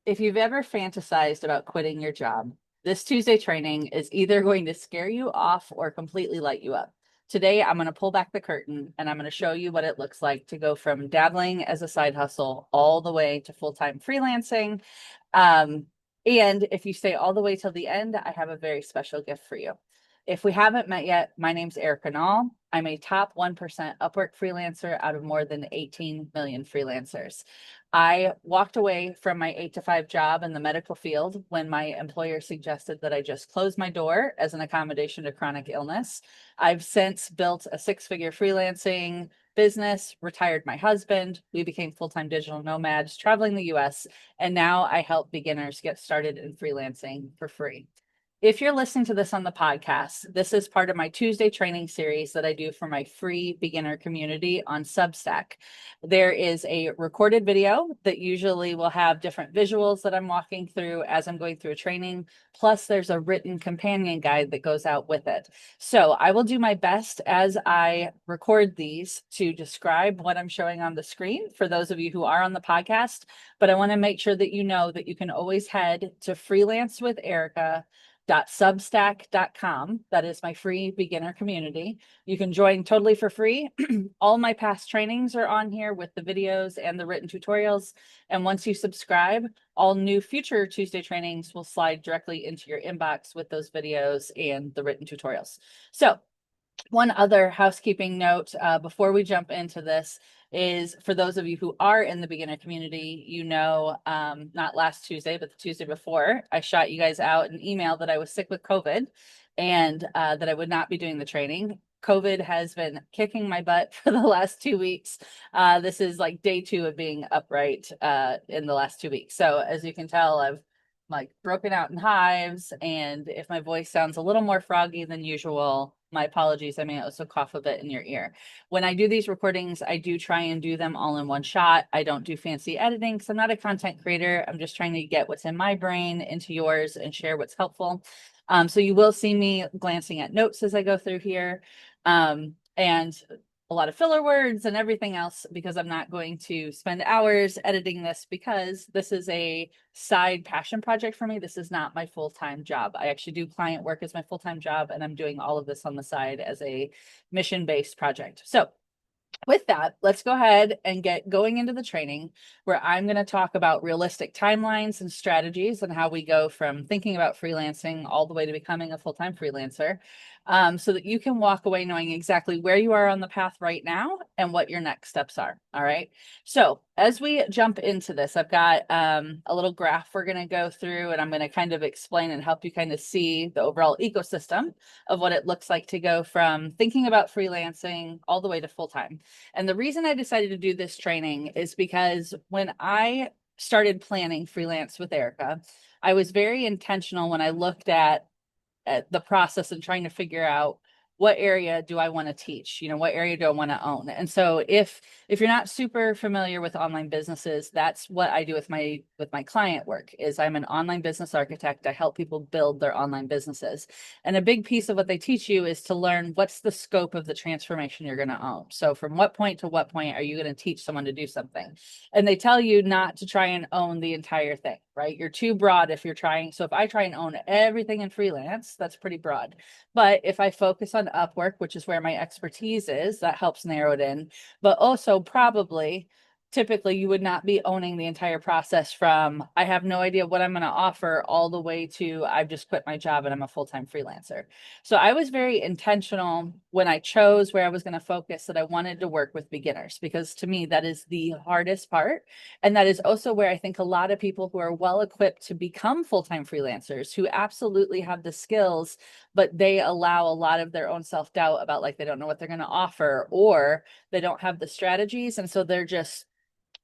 If you've ever fantasized about quitting your job, this Tuesday training is either going to scare you off or completely light you up. Today, I'm going to pull back the curtain and I'm going to show you what it looks like to go from dabbling as a side hustle all the way to full-time freelancing. Um, and if you stay all the way till the end, I have a very special gift for you. If we haven't met yet, my name's Erica Nall. I'm a top 1% Upwork freelancer out of more than 18 million freelancers. I walked away from my 8 to 5 job in the medical field when my employer suggested that I just close my door as an accommodation to chronic illness. I've since built a 6 figure freelancing business, retired my husband. We became full-time digital nomads traveling the US, and now I help beginners get started in freelancing for free. If you're listening to this on the podcast, this is part of my Tuesday training series that I do for my free beginner community on Substack. There is a recorded video that usually will have different visuals that I'm walking through as I'm going through a training. Plus, there's a written companion guide that goes out with it. So I will do my best as I record these to describe what I'm showing on the screen for those of you who are on the podcast. But I want to make sure that you know that you can always head to Freelance with Erica .substack.com. That is my free beginner community. You can join totally for free. All my past trainings are on here with the videos and the written tutorials. And once you subscribe, all new future Tuesday trainings will slide directly into your inbox with those videos and the written tutorials. So one other housekeeping note before we jump into this is for those of you who are in the beginner community, not last Tuesday, but the Tuesday before, I shot you guys out an email that I was sick with COVID and that I would not be doing the training. COVID has been kicking my butt for the last 2 weeks. This is like day 2 of being upright in the last 2 weeks. So as you can tell, I've like broken out in hives, and if my voice sounds a little more froggy than usual, my apologies. I may also cough a bit in your ear. When I do these recordings, I do try and do them all in one shot. I don't do fancy editing because I'm not a content creator. I'm just trying to get what's in my brain into yours and share what's helpful. So you will see me glancing at notes as I go through here. And a lot of filler words and everything else because I'm not going to spend hours editing this because this is a side passion project for me. This is not my full-time job. I actually do client work as my full-time job, and I'm doing all of this on the side as a mission-based project. So with that, let's go ahead and get going into the training where I'm going to talk about realistic timelines and strategies and how we go from thinking about freelancing all the way to becoming a full-time freelancer, so that you can walk away knowing exactly where you are on the path right now and what your next steps are. All right. So as we jump into this, I've got a little graph we're going to go through, and I'm going to kind of explain and help you kind of see the overall ecosystem of what it looks like to go from thinking about freelancing all the way to full-time. And the reason I decided to do this training is because when I started planning Freelance with Erica, I was very intentional when I looked at the process and trying to figure out what area do I want to teach? What area do I want to own? And so if you're not super familiar with online businesses, that's what I do with my client work. Is I'm an online business architect. I help people build their online businesses. And a big piece of what they teach you is to learn what's the scope of the transformation you're going to own. So from what point to what point are you going to teach someone to do something? And they tell you not to try and own the entire thing, right? You're too broad if you're trying. So if I try and own everything in freelance, that's pretty broad. But if I focus on Upwork, which is where my expertise is, that helps narrow it in. But also probably typically you would not be owning the entire process from I have no idea what I'm going to offer all the way to I've just quit my job and I'm a full-time freelancer. So I was very intentional when I chose where I was going to focus that I wanted to work with beginners, because to me that is the hardest part. And that is also where I think a lot of people who are well equipped to become full-time freelancers, who absolutely have the skills, but they allow a lot of their own self-doubt about like they don't know what they're going to offer, or they don't have the strategies. And so they're just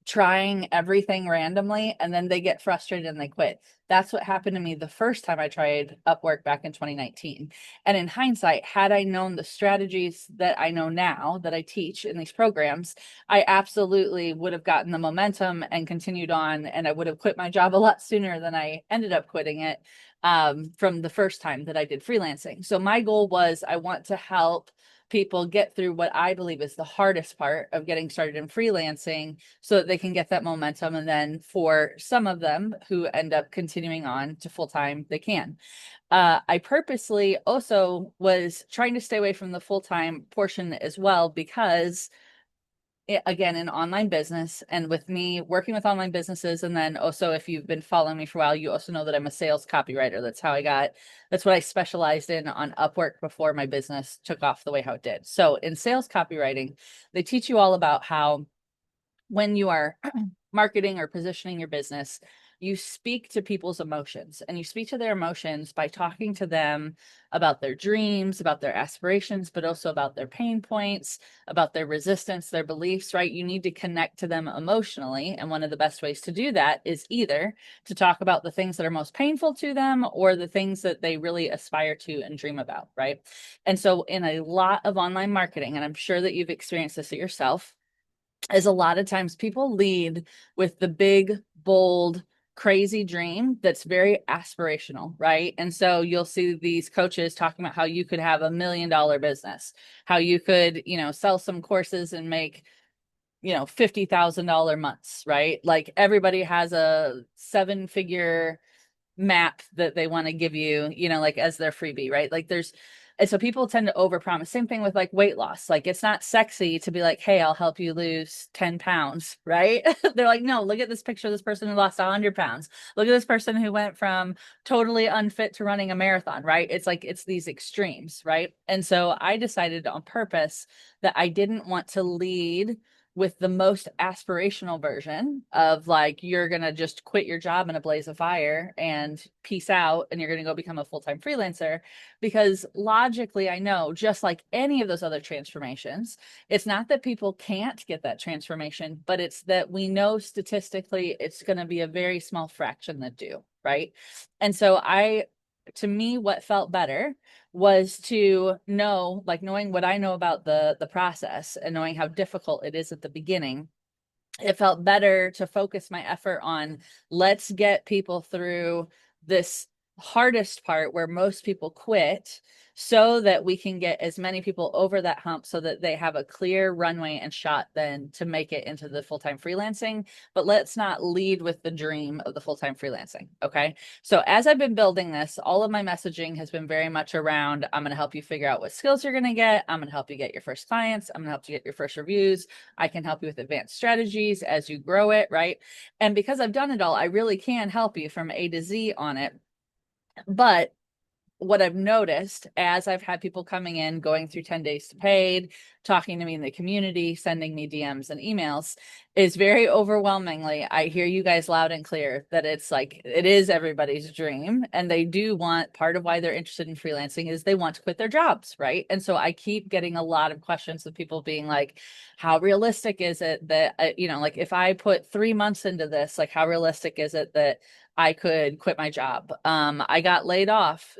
trying everything randomly and then they get frustrated and they quit. That's what happened to me the first time I tried Upwork back in 2019. And in hindsight, had I known the strategies that I know now that I teach in these programs, I absolutely would have gotten the momentum and continued on, and I would have quit my job a lot sooner than I ended up quitting it from the first time that I did freelancing. So my goal was I want to help people get through what I believe is the hardest part of getting started in freelancing so that they can get that momentum. And then for some of them who end up continuing on to full time, they can. I purposely also was trying to stay away from the full time portion as well because again, in online business and with me working with online businesses. And then also, if you've been following me for a while, you also know that I'm a sales copywriter. That's what I specialized in on Upwork before my business took off the way how it did. So in sales copywriting, they teach you all about how when you are marketing or positioning your business, you speak to people's emotions, and you speak to their emotions by talking to them about their dreams, about their aspirations, but also about their pain points, about their resistance, their beliefs, right? You need to connect to them emotionally. And one of the best ways to do that is either to talk about the things that are most painful to them or the things that they really aspire to and dream about, right? And so in a lot of online marketing, and I'm sure that you've experienced this yourself, is a lot of times people lead with the big, bold, crazy dream that's very aspirational, right? And so you'll see these coaches talking about how you could have $1 million business, how you could, sell some courses and make, $50,000 months, right? Like everybody has a 7-figure map that they want to give you, like as their freebie, right? And so people tend to overpromise. Same thing with like weight loss. Like it's not sexy to be like, hey, I'll help you lose 10 pounds, right? They're like, no, look at this picture of this person who lost 100 pounds. Look at this person who went from totally unfit to running a marathon, right? It's like, it's these extremes, right? And so I decided on purpose that I didn't want to lead with the most aspirational version of like, you're going to just quit your job in a blaze of fire and peace out, and you're going to go become a full-time freelancer. Because logically, I know, just like any of those other transformations, it's not that people can't get that transformation, but it's that we know statistically it's going to be a very small fraction that do, right? And so to me, what felt better was to know, like knowing what I know about the process and knowing how difficult it is at the beginning, it felt better to focus my effort on, let's get people through this hardest part where most people quit, so that we can get as many people over that hump so that they have a clear runway and shot then to make it into the full-time freelancing. But let's not lead with the dream of the full-time freelancing. Okay. So as I've been building this, all of my messaging has been very much around, I'm going to help you figure out what skills you're going to get. I'm going to help you get your first clients. I'm going to help you get your first reviews. I can help you with advanced strategies as you grow it, right? And because I've done it all, I really can help you from A to Z on it. But what I've noticed as I've had people coming in, going through 10 days to paid, talking to me in the community, sending me DMs and emails, is very overwhelmingly, I hear you guys loud and clear that it's like, it is everybody's dream. And they do want, part of why they're interested in freelancing is they want to quit their jobs, right? And so I keep getting a lot of questions of people being like, how realistic is it that, like if I put 3 months into this, like how realistic is it that I could quit my job? I got laid off.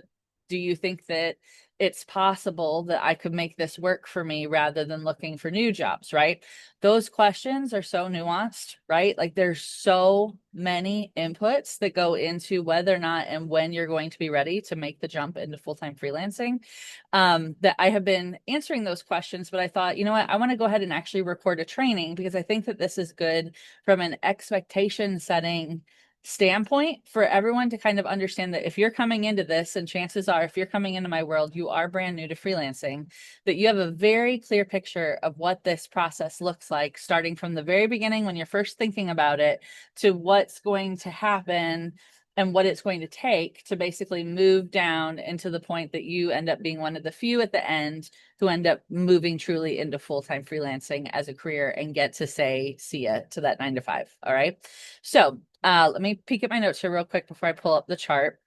Do you think that it's possible that I could make this work for me rather than looking for new jobs, right? Those questions are so nuanced, right? Like there's so many inputs that go into whether or not and when you're going to be ready to make the jump into full-time freelancing, that I have been answering those questions. But I thought, you know what, I want to go ahead and actually record a training because I think that this is good from an expectation setting standpoint for everyone to kind of understand that if you're coming into this, and chances are if you're coming into my world, you are brand new to freelancing, that you have a very clear picture of what this process looks like, starting from the very beginning when you're first thinking about it to what's going to happen and what it's going to take to basically move down into the point that you end up being one of the few at the end who end up moving truly into full-time freelancing as a career and get to say, see ya to that 9 to 5. All right. So let me peek at my notes here real quick before I pull up the chart.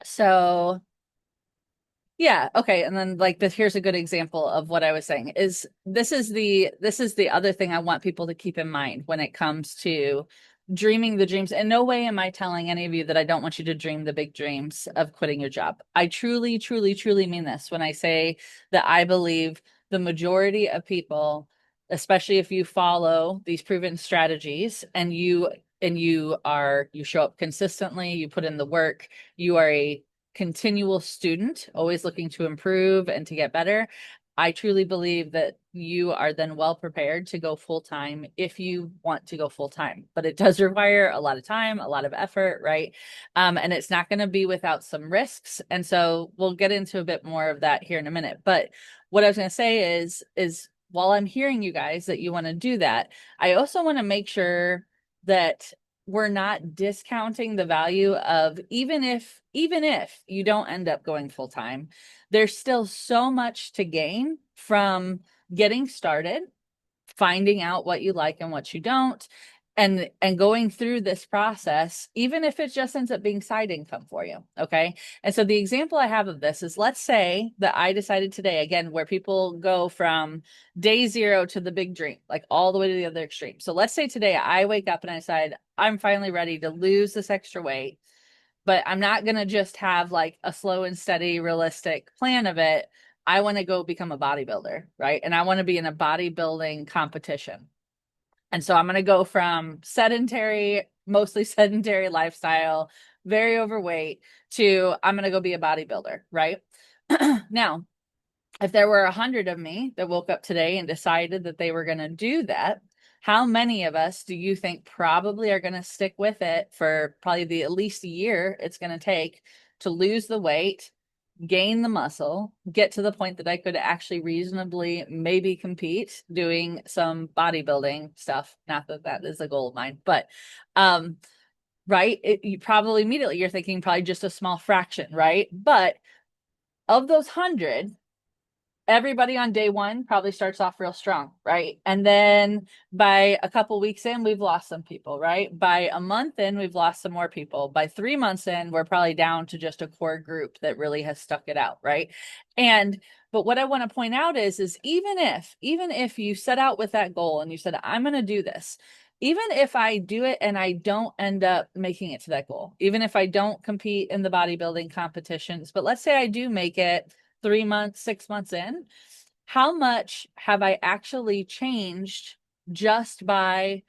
So yeah, okay. And then like this, here's a good example of what I was saying is this is the other thing I want people to keep in mind when it comes to dreaming the dreams. In no way am I telling any of you that I don't want you to dream the big dreams of quitting your job. I truly, truly, truly mean this when I say that I believe the majority of people, especially if you follow these proven strategies and you show up consistently, you put in the work, you are a continual student, always looking to improve and to get better. I truly believe that you are then well prepared to go full time if you want to go full time, but it does require a lot of time, a lot of effort, right? And it's not going to be without some risks. And so we'll get into a bit more of that here in a minute. But what I was going to say is while I'm hearing you guys that you want to do that, I also want to make sure that we're not discounting the value of even if you don't end up going full time, there's still so much to gain from getting started, finding out what you like and what you don't, and going through this process, even if it just ends up being side income for you. Okay. And so the example I have of this is, let's say that I decided today, again, where people go from day zero to the big dream, like all the way to the other extreme. So let's say today I wake up and I decide I'm finally ready to lose this extra weight, but I'm not going to just have like a slow and steady, realistic plan of it. I want to go become a bodybuilder, right? And I want to be in a bodybuilding competition. And so I'm going to go from sedentary, mostly sedentary lifestyle, very overweight, to I'm going to go be a bodybuilder, right? Now, if there were 100 of me that woke up today and decided that they were going to do that, how many of us do you think probably are going to stick with it for probably the at least a year it's going to take to lose the weight, gain the muscle, get to the point that I could actually reasonably maybe compete doing some bodybuilding stuff? Not that that is a goal of mine, but right, you probably immediately you're thinking probably just a small fraction, right? But of those 100, everybody on day one probably starts off real strong, right? And then by a couple weeks in, we've lost some people, right? By a month in, we've lost some more people. By 3 months in, we're probably down to just a core group that really has stuck it out, right? And but what I want to point out is even if you set out with that goal and you said, I'm going to do this, even if I do it and I don't end up making it to that goal, even if I don't compete in the bodybuilding competitions, but let's say I do make it 3 months, 6 months in, how much have I actually changed just by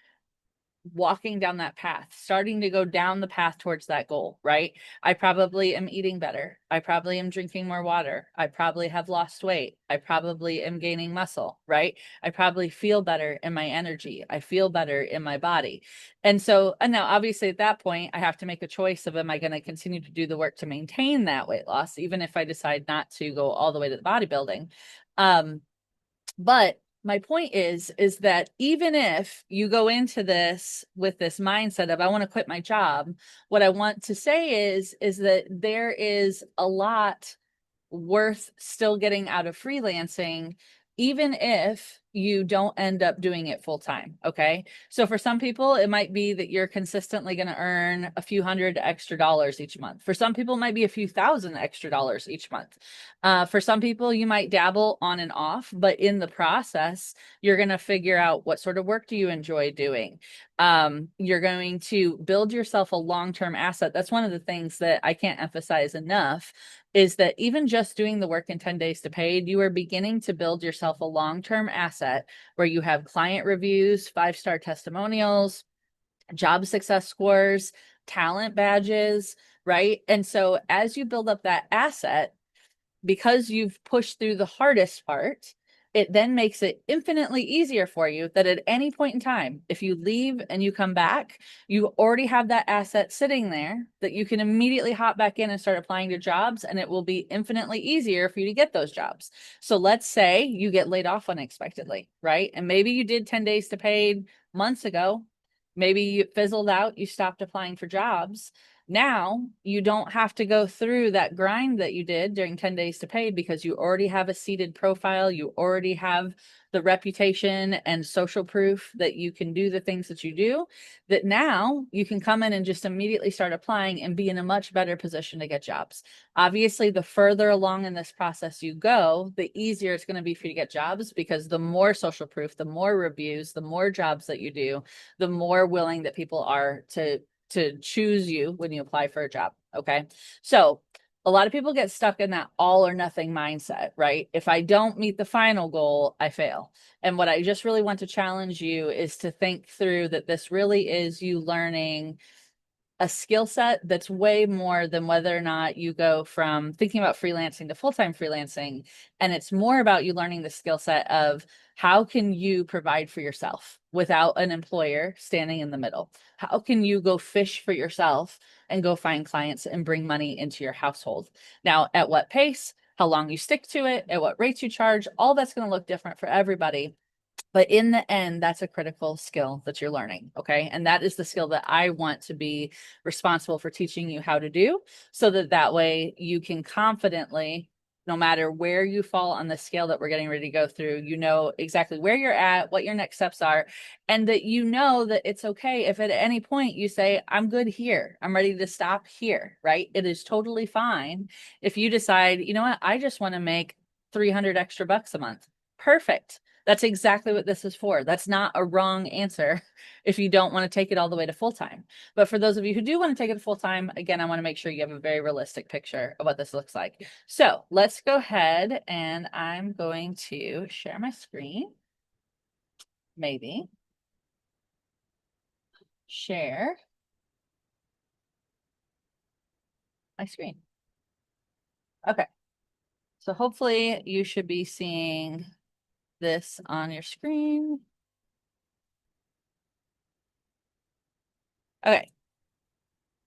walking down that path, starting to go down the path towards that goal, right? I probably am eating better. I probably am drinking more water. I probably have lost weight. I probably am gaining muscle, right? I probably feel better in my energy. I feel better in my body. And so, and now obviously at that point, I have to make a choice of, am I going to continue to do the work to maintain that weight loss, even if I decide not to go all the way to the bodybuilding? But my point is that even if you go into this with this mindset of, I want to quit my job, what I want to say is that there is a lot worth still getting out of freelancing, even if you don't end up doing it full time. Okay. So for some people, it might be that you're consistently going to earn a few hundred extra dollars each month. For some people, it might be a few thousand extra dollars each month. For some people, you might dabble on and off, but in the process, you're going to figure out what sort of work do you enjoy doing. You're going to build yourself a long-term asset. That's one of the things that I can't emphasize enough, is that even just doing the work in 10 days to paid, you are beginning to build yourself a long-term asset where you have client reviews, 5-star testimonials, job success scores, talent badges, right? And so as you build up that asset, because you've pushed through the hardest part, it then makes it infinitely easier for you that at any point in time, if you leave and you come back, you already have that asset sitting there that you can immediately hop back in and start applying to jobs, and it will be infinitely easier for you to get those jobs. So let's say you get laid off unexpectedly, right? And maybe you did 10 days to paid months ago. Maybe you fizzled out, you stopped applying for jobs. Now you don't have to go through that grind that you did during 10 days to paid, because you already have a seated profile. You already have the reputation and social proof that you can do the things that you do, that now you can come in and just immediately start applying and be in a much better position to get jobs. Obviously, the further along in this process you go, the easier it's going to be for you to get jobs, because the more social proof, the more reviews, the more jobs that you do, the more willing that people are to choose you when you apply for a job. Okay. So a lot of people get stuck in that all or nothing mindset, right? If I don't meet the final goal, I fail. And what I just really want to challenge you is to think through that this really is you learning a skill set that's way more than whether or not you go from thinking about freelancing to full-time freelancing. And it's more about you learning the skill set of how can you provide for yourself without an employer standing in the middle? How can you go fish for yourself and go find clients and bring money into your household? Now, at what pace, how long you stick to it, at what rates you charge, all that's going to look different for everybody. But in the end, that's a critical skill that you're learning. Okay. And that is the skill that I want to be responsible for teaching you how to do, so that that way you can confidently, no matter where you fall on the scale that we're getting ready to go through, you know exactly where you're at, what your next steps are, and that you know that it's okay if at any point you say, I'm good here, I'm ready to stop here, right? It is totally fine if you decide, you know what, I just want to make 300 extra bucks a month. Perfect. That's exactly what this is for. That's not a wrong answer if you don't want to take it all the way to full time. But for those of you who do want to take it full time, again, I want to make sure you have a very realistic picture of what this looks like. So let's go ahead and I'm going to share my screen. Maybe share my screen. Okay. So hopefully you should be seeing this on your screen. Okay.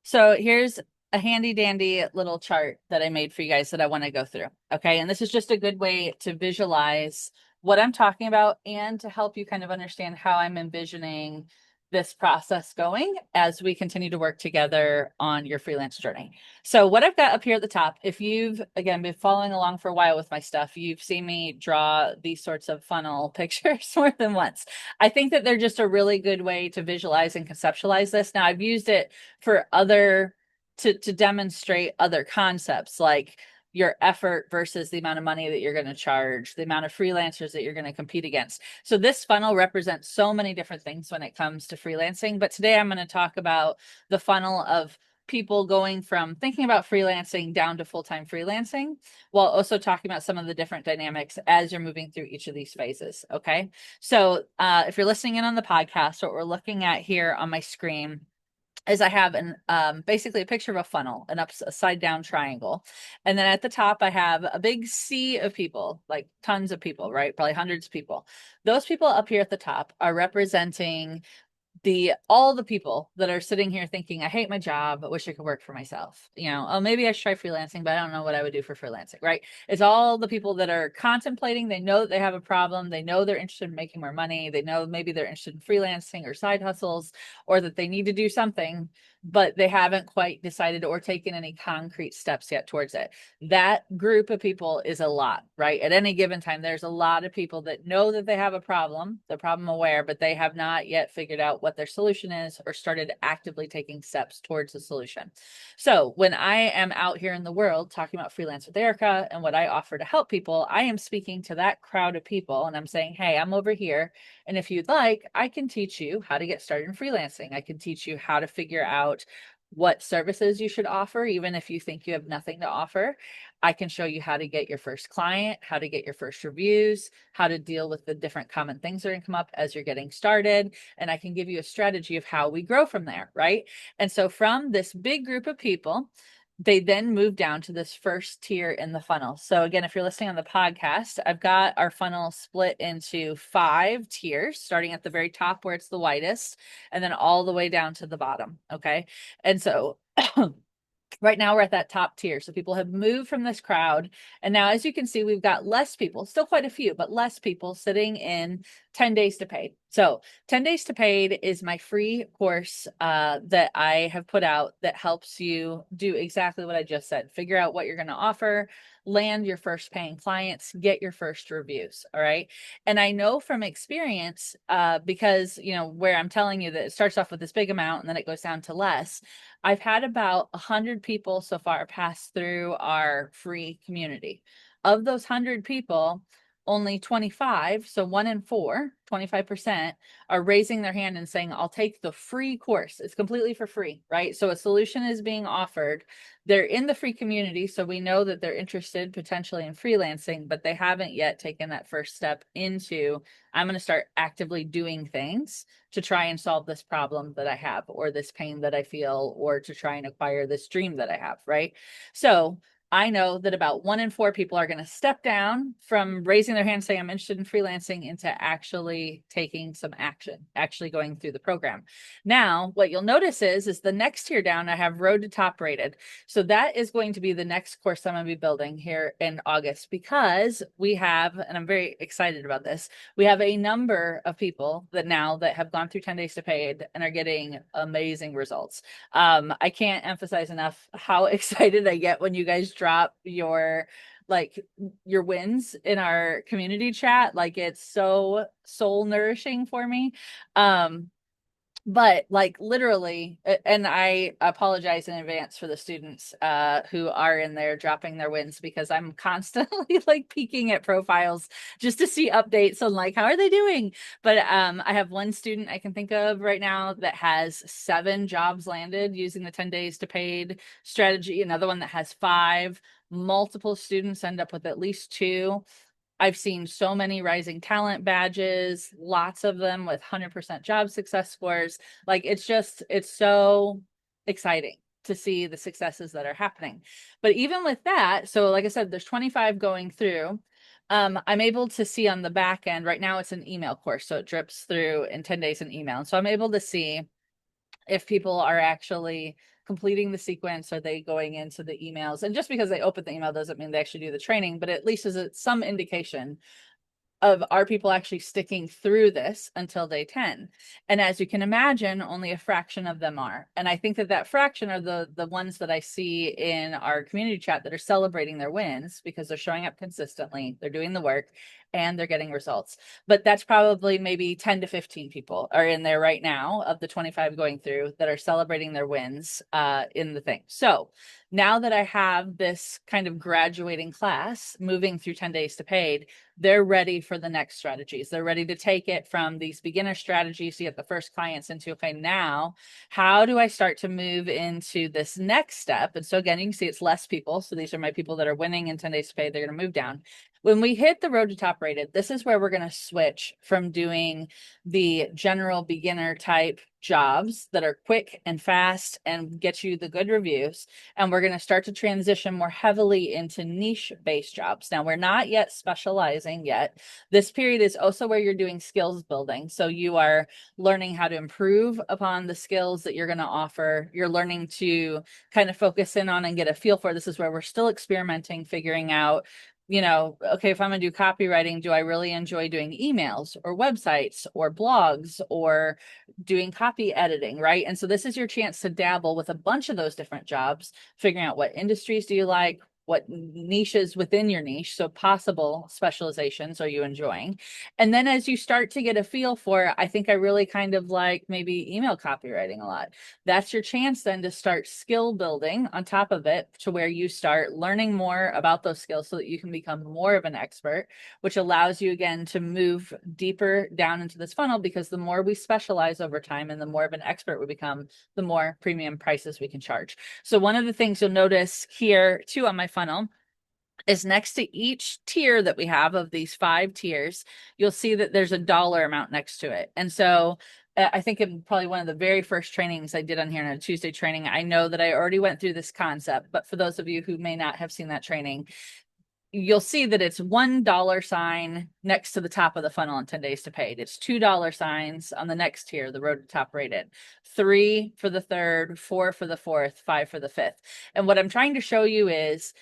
So here's a handy dandy little chart that I made for you guys that I want to go through. Okay. And this is just a good way to visualize what I'm talking about and to help you kind of understand how I'm envisioning this process going as we continue to work together on your freelance journey. So what I've got up here at the top, if you've again been following along for a while with my stuff, you've seen me draw these sorts of funnel pictures more than once. I think that they're just a really good way to visualize and conceptualize this. Now I've used it for other to demonstrate other concepts like your effort versus the amount of money that you're going to charge, the amount of freelancers that you're going to compete against. So this funnel represents so many different things when it comes to freelancing. But today I'm going to talk about the funnel of people going from thinking about freelancing down to full-time freelancing, while also talking about some of the different dynamics as you're moving through each of these phases. Okay. So if you're listening in on the podcast, what we're looking at here on my screen is I have an basically a picture of a funnel, an upside down triangle. And then at the top, I have a big sea of people, like tons of people, right? Probably hundreds of people. Those people up here at the top are representing all the people that are sitting here thinking, I hate my job, but wish I could work for myself. You know, oh, maybe I should try freelancing, but I don't know what I would do for freelancing, right? It's all the people that are contemplating, they know that they have a problem, they know they're interested in making more money, they know maybe they're interested in freelancing or side hustles, or that they need to do something, but they haven't quite decided or taken any concrete steps yet towards it. That group of people is a lot, right? At any given time, there's a lot of people that know that they have a problem, they're problem aware, but they have not yet figured out what their solution is or started actively taking steps towards the solution. So when I am out here in the world talking about Freelance with Erica and what I offer to help people, I am speaking to that crowd of people and I'm saying, hey, I'm over here. And if you'd like, I can teach you how to get started in freelancing. I can teach you how to figure out what services you should offer, even if you think you have nothing to offer. I can show you how to get your first client, how to get your first reviews, how to deal with the different common things that are going to come up as you're getting started. And I can give you a strategy of how we grow from there, right? And so from this big group of people, they then move down to this first tier in the funnel. So again, if you're listening on the podcast, I've got our funnel split into 5 tiers, starting at the very top where it's the widest, and then all the way down to the bottom. Okay. And so right now we're at that top tier. So people have moved from this crowd. And now, as you can see, we've got less people, still quite a few, but less people sitting in 10 days to paid. So 10 days to paid is my free course that I have put out that helps you do exactly what I just said. Figure out what you're going to offer, land your first paying clients, get your first reviews. All right. And I know from experience, because, you know, where I'm telling you that it starts off with this big amount and then it goes down to less, I've had about 100 people so far pass through our free community. Of those 100 people, only 25, so 1 in 4, 25% are raising their hand and saying, I'll take the free course. It's completely for free, right? So a solution is being offered. They're in the free community, so we know that they're interested potentially in freelancing, but they haven't yet taken that first step into, I'm going to start actively doing things to try and solve this problem that I have, or this pain that I feel, or to try and acquire this dream that I have, right? So I know that about 1 in 4 people are going to step down from raising their hand saying I'm interested in freelancing into actually taking some action, actually going through the program. Now, what you'll notice is the next tier down, I have Road to Top rated. So that is going to be the next course I'm going to be building here in August, because we have, and I'm very excited about this, we have a number of people that have gone through 10 days to paid and are getting amazing results. I can't emphasize enough how excited I get when you guys drop your wins in our community chat. Like, it's so soul nourishing for me. But like, literally, and I apologize in advance for the students who are in there dropping their wins, because I'm constantly like peeking at profiles just to see updates on like, how are they doing? But I have one student I can think of right now that has 7 jobs landed using the 10 days to paid strategy. Another one that has 5. Multiple students end up with at least 2. I've seen so many rising talent badges, lots of them with 100% job success scores. Like, it's so exciting to see the successes that are happening. But even with that, so like I said, there's 25 going through. I'm able to see on the back end right now, it's an email course. So it drips through in 10 days in email. And so I'm able to see if people are actually completing the sequence. Are they going into the emails? And just because they open the email doesn't mean they actually do the training, but at least is it some indication of, are people actually sticking through this until day 10? And as you can imagine, only a fraction of them are. And I think that that fraction are the ones that I see in our community chat that are celebrating their wins, because they're showing up consistently, they're doing the work, and they're getting results. But that's probably maybe 10 to 15 people are in there right now of the 25 going through that are celebrating their wins in the thing. So now that I have this kind of graduating class moving through 10 days to paid, they're ready for the next strategies. They're ready to take it from these beginner strategies to get the first clients into, okay, now how do I start to move into this next step? And so again, you can see it's less people. So these are my people that are winning in 10 days to pay. They're going to move down. When we hit the Road to Top rated, this is where we're going to switch from doing the general beginner type jobs that are quick and fast and get you the good reviews. And we're going to start to transition more heavily into niche-based jobs. Now, we're not yet specializing yet. This period is also where you're doing skills building. So you are learning how to improve upon the skills that you're going to offer. You're learning to kind of focus in on and get a feel for. This is where we're still experimenting, figuring out, okay, if I'm going to do copywriting, do I really enjoy doing emails or websites or blogs or doing copy editing, right? And so this is your chance to dabble with a bunch of those different jobs, figuring out what industries do you like, what niches within your niche, so possible specializations are you enjoying. And then as you start to get a feel for, I think I really kind of like maybe email copywriting a lot. That's your chance then to start skill building on top of it, to where you start learning more about those skills so that you can become more of an expert, which allows you again to move deeper down into this funnel, because the more we specialize over time and the more of an expert we become, the more premium prices we can charge. So one of the things you'll notice here too on my funnel is next to each tier that we have of these 5 tiers, you'll see that there's a dollar amount next to it. And so I think in probably one of the very first trainings I did on here in a Tuesday training, I know that I already went through this concept, but for those of you who may not have seen that training, you'll see that it's $1 sign next to the top of the funnel in 10 days to paid. It's $2 signs on the next tier, the Road to Top rated, 3 for the third, 4 for the fourth, 5 for the fifth. And what I'm trying to show you is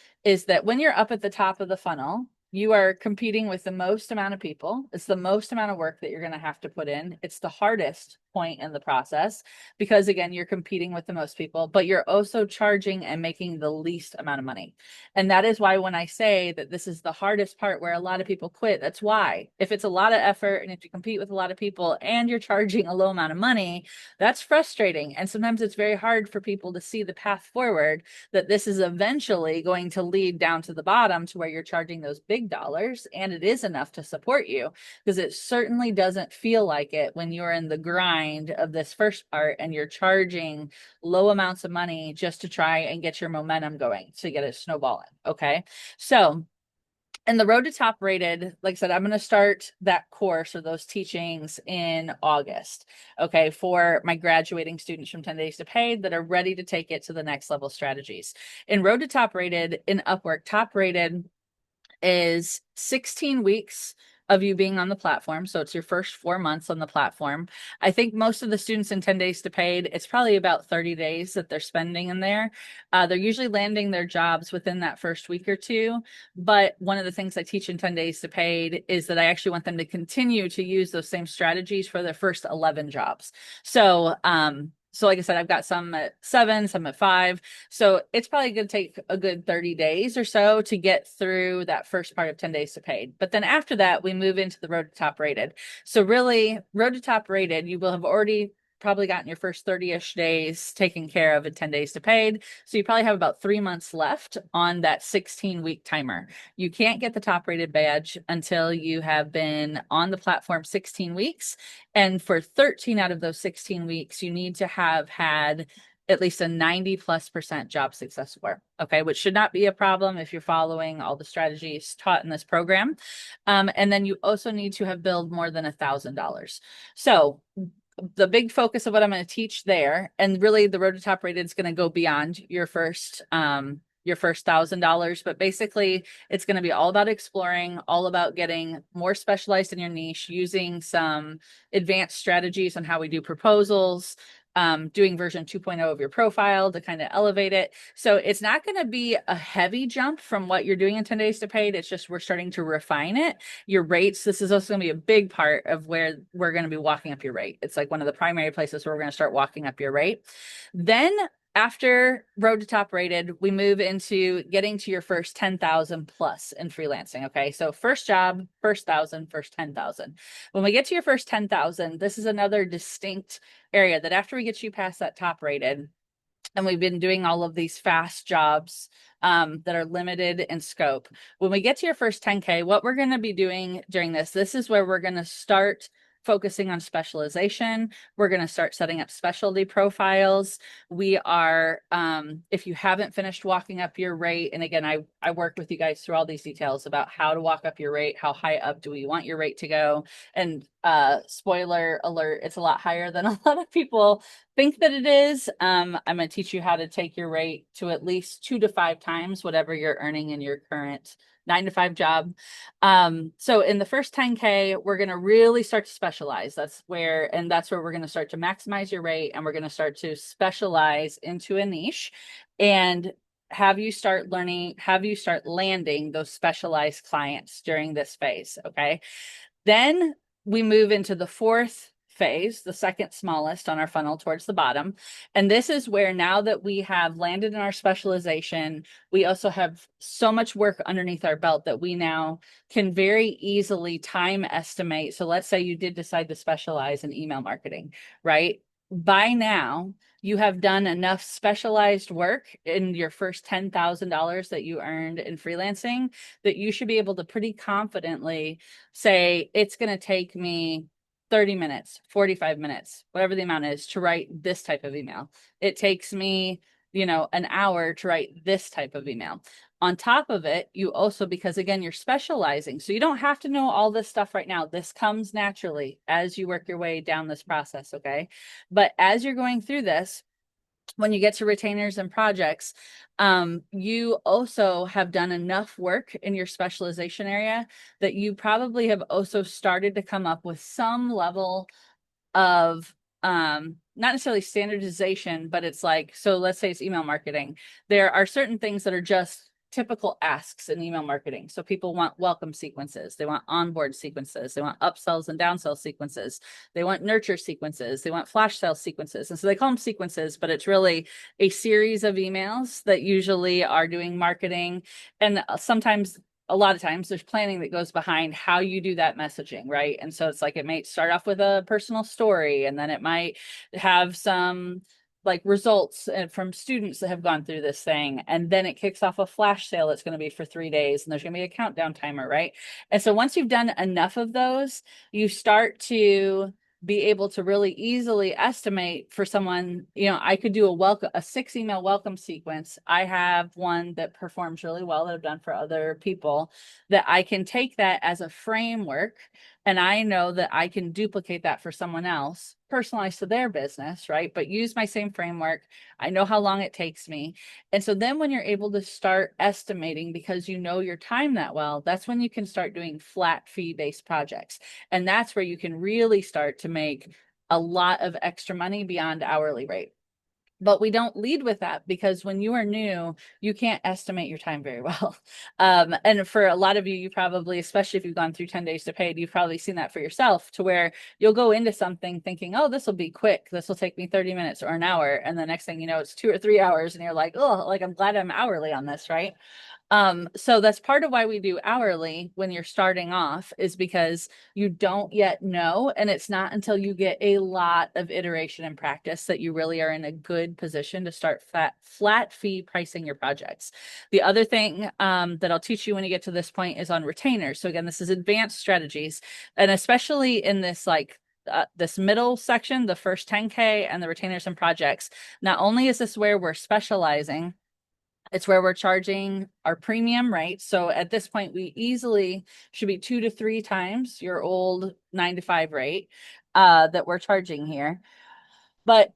that when you're up at the top of the funnel, you are competing with the most amount of people. It's the most amount of work that you're going to have to put in. It's the hardest point in the process, because again, you're competing with the most people, but you're also charging and making the least amount of money. And that is why when I say that this is the hardest part where a lot of people quit, that's why. If it's a lot of effort and if you compete with a lot of people and you're charging a low amount of money, that's frustrating. And sometimes it's very hard for people to see the path forward, that this is eventually going to lead down to the bottom to where you're charging those big dollars and it is enough to support you, because it certainly doesn't feel like it when you're in the grind of this first part and you're charging low amounts of money just to try and get your momentum going to get it snowballing. Okay. So and the Road to Top Rated, like I said, I'm going to start that course or those teachings in August, okay, for my graduating students from 10 Days to Paid that are ready to take it to the next level strategies. In Road to Top Rated, in Upwork, Top Rated is 16 weeks of you being on the platform. So it's your first 4 months on the platform. I think most of the students in 10 Days to Paid, it's probably about 30 days that they're spending in there. They're usually landing their jobs within that first week or two. But one of the things I teach in 10 Days to Paid is that I actually want them to continue to use those same strategies for their first 11 jobs. So like I said, I've got some at 7, some at 5. So it's probably going to take a good 30 days or so to get through that first part of 10 Days to Paid. But then after that, we move into the Road to Top Rated. So really, Road to Top Rated, you will have already probably gotten your first 30-ish days taken care of at 10 Days to Paid. So you probably have about 3 months left on that 16-week timer. You can't get the top rated badge until you have been on the platform 16 weeks. And for 13 out of those 16 weeks, you need to have had at least a 90+% job success score, okay, which should not be a problem if you're following all the strategies taught in this program. And then you also need to have billed more than $1,000. So the big focus of what I'm going to teach there, and really the Road to Top Rated is going to go beyond your first $1,000, but basically it's going to be all about exploring, all about getting more specialized in your niche, using some advanced strategies on how we do proposals, doing version 2.0 of your profile to kind of elevate it. So it's not going to be a heavy jump from what you're doing in 10 Days to Paid. It's just we're starting to refine it. Your rates, this is also going to be a big part of where we're going to be walking up your rate. It's like one of the primary places where we're going to start walking up your rate. Then after Road to Top Rated, we move into getting to your first 10,000 plus in freelancing. Okay. So first job, first 1,000, first 10,000. When we get to your first 10,000, this is another distinct area that after we get you past that top rated, and we've been doing all of these fast jobs that are limited in scope. When we get to your first 10K, what we're going to be doing during this is where we're going to start focusing on specialization. We're going to start setting up specialty profiles. We are, if you haven't finished walking up your rate, and again, I work with you guys through all these details about how to walk up your rate, how high up do we want your rate to go, and spoiler alert, it's a lot higher than a lot of people think that it is. I'm going to teach you how to take your rate to at least 2 to 5 times whatever you're earning in your current 9 to 5 job. So in the first 10K, we're going to really start to specialize. That's where we're going to start to maximize your rate, and we're going to start to specialize into a niche and have you start landing those specialized clients during this phase. Okay. Then we move into the fourth phase, the second smallest on our funnel towards the bottom. And this is where, now that we have landed in our specialization, we also have so much work underneath our belt that we now can very easily time estimate. So let's say you did decide to specialize in email marketing, right? By now, you have done enough specialized work in your first $10,000 that you earned in freelancing that you should be able to pretty confidently say, it's going to take me 30 minutes, 45 minutes, whatever the amount is, to write this type of email. It takes me, an hour to write this type of email. On top of it, you also, because again, you're specializing. So you don't have to know all this stuff right now. This comes naturally as you work your way down this process. Okay. But as you're going through this, when you get to retainers and projects, you also have done enough work in your specialization area that you probably have also started to come up with some level of not necessarily standardization, but it's like, so let's say it's email marketing. There are certain things that are just typical asks in email marketing. So people want welcome sequences, they want onboard sequences, they want upsells and downsell sequences, they want nurture sequences, they want flash sale sequences. And so they call them sequences, but it's really a series of emails that usually are doing marketing. And sometimes, a lot of times, there's planning that goes behind how you do that messaging, right? And so it's like it might start off with a personal story, and then it might have some like results from students that have gone through this thing, and then it kicks off a flash sale that's going to be for 3 days, and there's going to be a countdown timer, right? And so once you've done enough of those, you start to be able to really easily estimate for someone. I could do a 6 email welcome sequence. I have one that performs really well that I've done for other people, that I can take that as a framework, and I know that I can duplicate that for someone else, personalized to their business, right? But use my same framework. I know how long it takes me. And so then when you're able to start estimating, because you know your time that well, that's when you can start doing flat fee-based projects. And that's where you can really start to make a lot of extra money beyond hourly rate. But we don't lead with that, because when you are new, you can't estimate your time very well. And for a lot of you, you probably, especially if you've gone through 10 days to paid, you've probably seen that for yourself, to where you'll go into something thinking, oh, this will be quick. This will take me 30 minutes or an hour. And the next thing you know, it's 2 or 3 hours. And you're like, oh, like, I'm glad I'm hourly on this, right? So that's part of why we do hourly when you're starting off, is because you don't yet know. And it's not until you get a lot of iteration and practice that you really are in a good position to start flat fee pricing your projects. The other thing that I'll teach you when you get to this point is on retainers. So again, this is advanced strategies. And especially in this, this middle section, the first 10K and the retainers and projects, not only is this where we're specializing, it's where we're charging our premium, right? So at this point, we easily should be 2 to 3 times your old 9 to 5 rate that we're charging here. But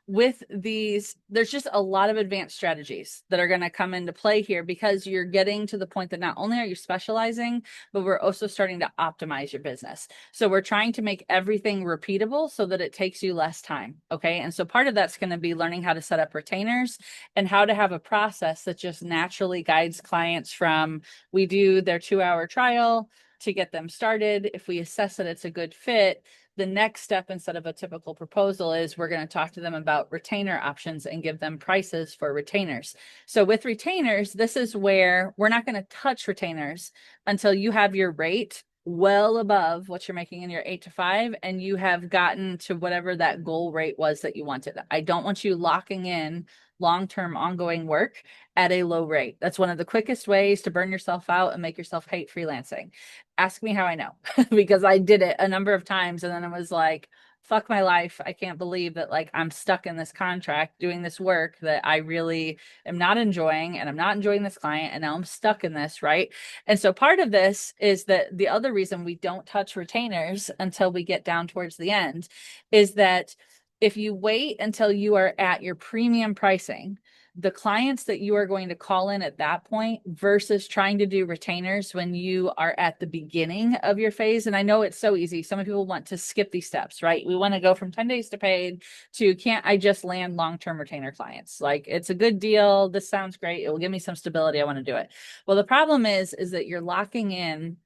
with these, there's just a lot of advanced strategies that are going to come into play here, because you're getting to the point that not only are you specializing, but we're also starting to optimize your business. So we're trying to make everything repeatable so that it takes you less time. Okay. And so part of that's going to be learning how to set up retainers and how to have a process that just naturally guides clients from, we do their 2-hour trial to get them started. If we assess that it's a good fit, the next step, instead of a typical proposal, is we're going to talk to them about retainer options and give them prices for retainers. So with retainers, this is where we're not going to touch retainers until you have your rate well above what you're making in your 8 to 5, and you have gotten to whatever that goal rate was that you wanted. I don't want you locking in long-term ongoing work at a low rate. That's one of the quickest ways to burn yourself out and make yourself hate freelancing. Ask me how I know, because I did it a number of times, and then I was like, fuck my life. I can't believe that, like, I'm stuck in this contract doing this work that I really am not enjoying, and I'm not enjoying this client, and now I'm stuck in this, right? And so part of this is that the other reason we don't touch retainers until we get down towards the end is that if you wait until you are at your premium pricing, the clients that you are going to call in at that point versus trying to do retainers when you are at the beginning of your phase. And I know it's so easy. Some people want to skip these steps, right? We want to go from 10 days to paid to, can't I just land long-term retainer clients? Like, it's a good deal. This sounds great. It will give me some stability. I want to do it. Well, the problem is that you're locking in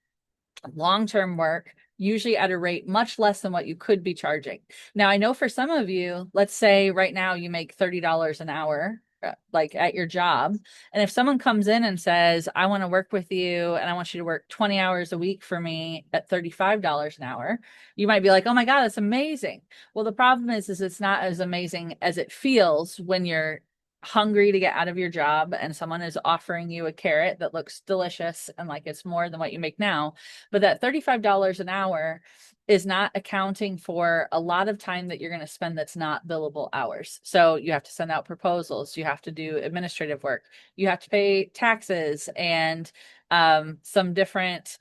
long-term work, usually at a rate much less than what you could be charging. Now, I know for some of you, let's say right now you make $30 an hour, like at your job. And if someone comes in and says, I want to work with you and I want you to work 20 hours a week for me at $35 an hour, you might be like, oh my God, that's amazing. Well, the problem is it's not as amazing as it feels when you're hungry to get out of your job and someone is offering you a carrot that looks delicious and like it's more than what you make now. But that $35 an hour is not accounting for a lot of time that you're going to spend that's not billable hours. So you have to send out proposals, you have to do administrative work, you have to pay taxes, and some different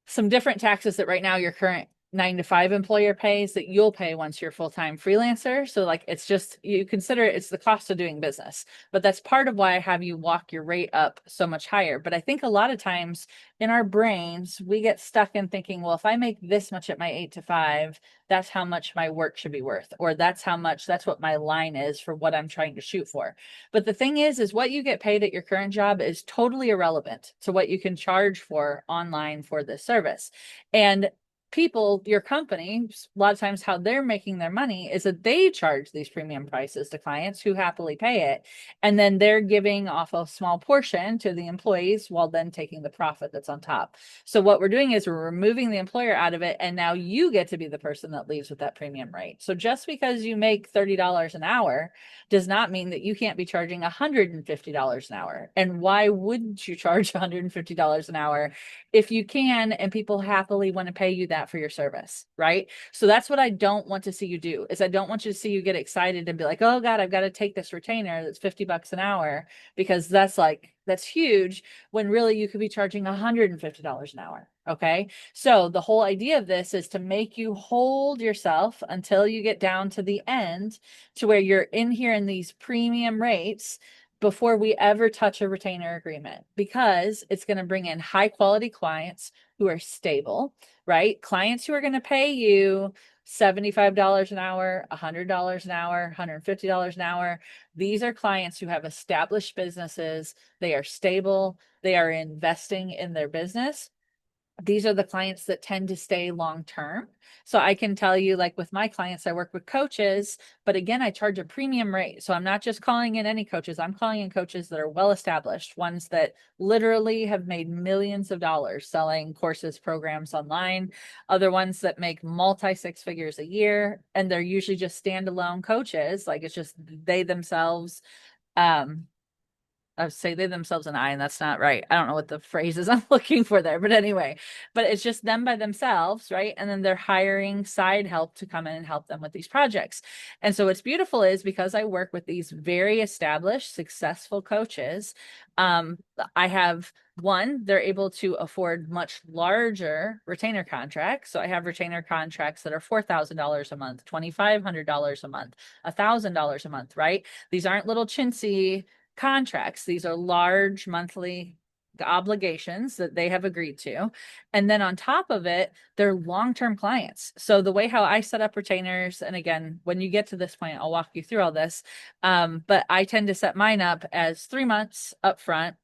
taxes that right now your current 9 to 5 employer pays that you'll pay once you're full-time freelancer. So like, it's just, you consider it's the cost of doing business, but that's part of why I have you walk your rate up so much higher. But I think a lot of times in our brains, we get stuck in thinking, well, if I make this much at my 8 to 5, that's how much my work should be worth, or that's what my line is for what I'm trying to shoot for. But the thing is what you get paid at your current job is totally irrelevant to what you can charge for online for this service. And people, your company, a lot of times how they're making their money is that they charge these premium prices to clients who happily pay it. And then they're giving off a small portion to the employees while then taking the profit that's on top. So what we're doing is we're removing the employer out of it. And now you get to be the person that leaves with that premium rate. So just because you make $30 an hour does not mean that you can't be charging $150 an hour. And why wouldn't you charge $150 an hour if you can, and people happily want to pay you that for your service, right? So that's what I don't want to see you do, is I don't want you to see you get excited and be like, oh God, I've got to take this retainer that's $50 an hour, because that's huge, when really you could be charging $150 an hour. Okay. So the whole idea of this is to make you hold yourself until you get down to the end to where you're in here in these premium rates before we ever touch a retainer agreement, because it's going to bring in high quality clients who are stable, right? Clients who are going to pay you $75 an hour, $100 an hour, $150 an hour. These are clients who have established businesses. They are stable. They are investing in their business. These are the clients that tend to stay long term. So I can tell you, like with my clients, I work with coaches, but again, I charge a premium rate. So I'm not just calling in any coaches. I'm calling in coaches that are well established, ones that literally have made millions of dollars selling courses, programs online, other ones that make multi six figures a year. And they're usually just standalone coaches. Like, it's just they themselves. I would say they themselves and I, and that's not right. I don't know what the phrase is I'm looking for there, but anyway, but it's just them by themselves, right? And then they're hiring side help to come in and help them with these projects. And so what's beautiful is, because I work with these very established, successful coaches, I have one, they're able to afford much larger retainer contracts. So I have retainer contracts that are $4,000 a month, $2,500 a month, $1,000 a month, right? These aren't little chintzy contracts. These are large monthly obligations that they have agreed to. And then on top of it, they're long-term clients. So the way how I set up retainers, and again, when you get to this point, I'll walk you through all this. But I tend to set mine up as 3 months upfront,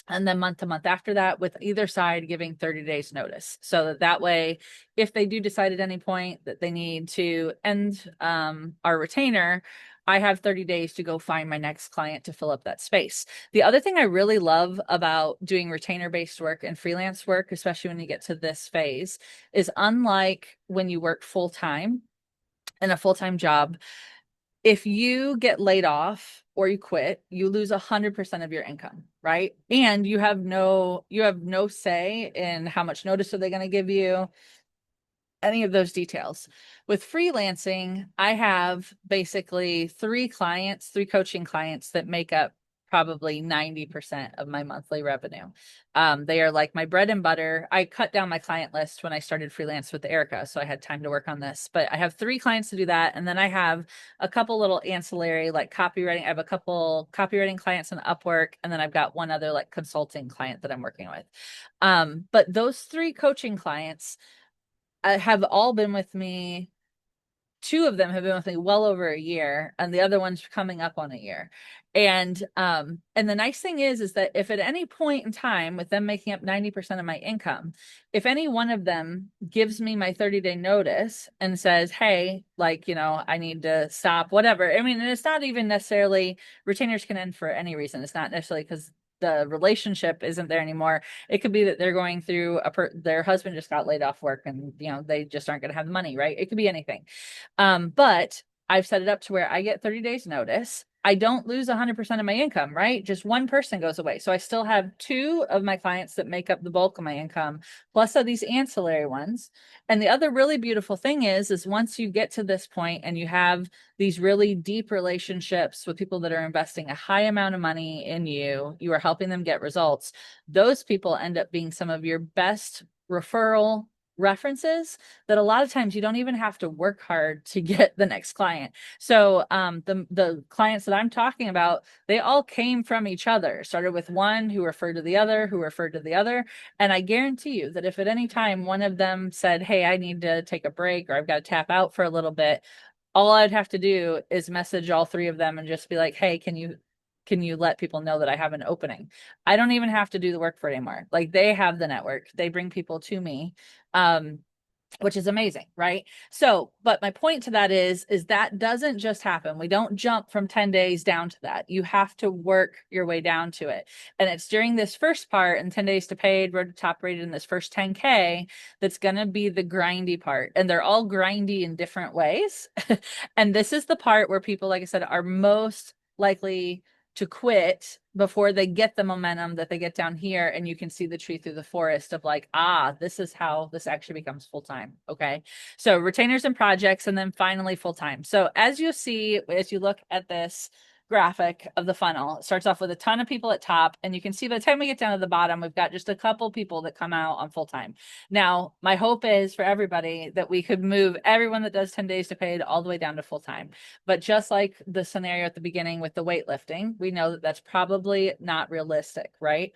and then month to month after that, with either side giving 30 days notice. So that way, if they do decide at any point that they need to end our retainer, I have 30 days to go find my next client to fill up that space. The other thing I really love about doing retainer-based work and freelance work, especially when you get to this phase, is unlike when you work full-time in a full-time job, if you get laid off or you quit, you lose 100% of your income, right? And you have no say in how much notice are they going to give you, any of those details. With freelancing, I have basically three coaching clients that make up probably 90% of my monthly revenue. They are like my bread and butter. I cut down my client list when I started freelance with Erica, so I had time to work on this. But I have 3 clients to do that. And then I have a couple little ancillary, like copywriting. I have a couple copywriting clients on Upwork, and then I've got one other like consulting client that I'm working with. But those 3 coaching clients have all been with me. 2 of them have been with me well over a year, and the other one's coming up on a year. And the nice thing is that if at any point in time, with them making up 90% of my income, if any one of them gives me my 30-day notice and says, hey, like, I need to stop, whatever. I mean, and it's not even necessarily, retainers can end for any reason. It's not necessarily because the relationship isn't there anymore. It could be that they're going through their husband just got laid off work, and they just aren't going to have the money, right? It could be anything. But I've set it up to where I get 30 days notice. I don't lose 100% of my income, right? Just one person goes away. So I still have 2 of my clients that make up the bulk of my income, plus of these ancillary ones. And the other really beautiful thing is once you get to this point and you have these really deep relationships with people that are investing a high amount of money in you, you are helping them get results. Those people end up being some of your best referral references that a lot of times you don't even have to work hard to get the next client. So the clients that I'm talking about, they all came from each other, started with one who referred to the other, who referred to the other. And I guarantee you that if at any time one of them said, hey, I need to take a break or I've got to tap out for a little bit, all I'd have to do is message all three of them and just be like, hey, can you let people know that I have an opening? I don't even have to do the work for it anymore. Like they have the network. They bring people to me. Which is amazing, right? So, but my point to that is that doesn't just happen. We don't jump from 10 days down to that. You have to work your way down to it. And it's during this first part and 10 days to paid, road to top rated in this first 10K, that's going to be the grindy part. And they're all grindy in different ways. And this is the part where people, like I said, are most likely to quit before they get the momentum that they get down here, and you can see the tree through the forest of like, this is how this actually becomes full-time. Okay, so retainers and projects, and then finally full-time. So as you see, as you look at this graphic of the funnel, it starts off with a ton of people at top, and you can see by the time we get down to the bottom, we've got just a couple people that come out on full-time. Now my hope is for everybody that we could move everyone that does 10 days to paid all the way down to full-time. But just like the scenario at the beginning with the weightlifting, we know that that's probably not realistic, right?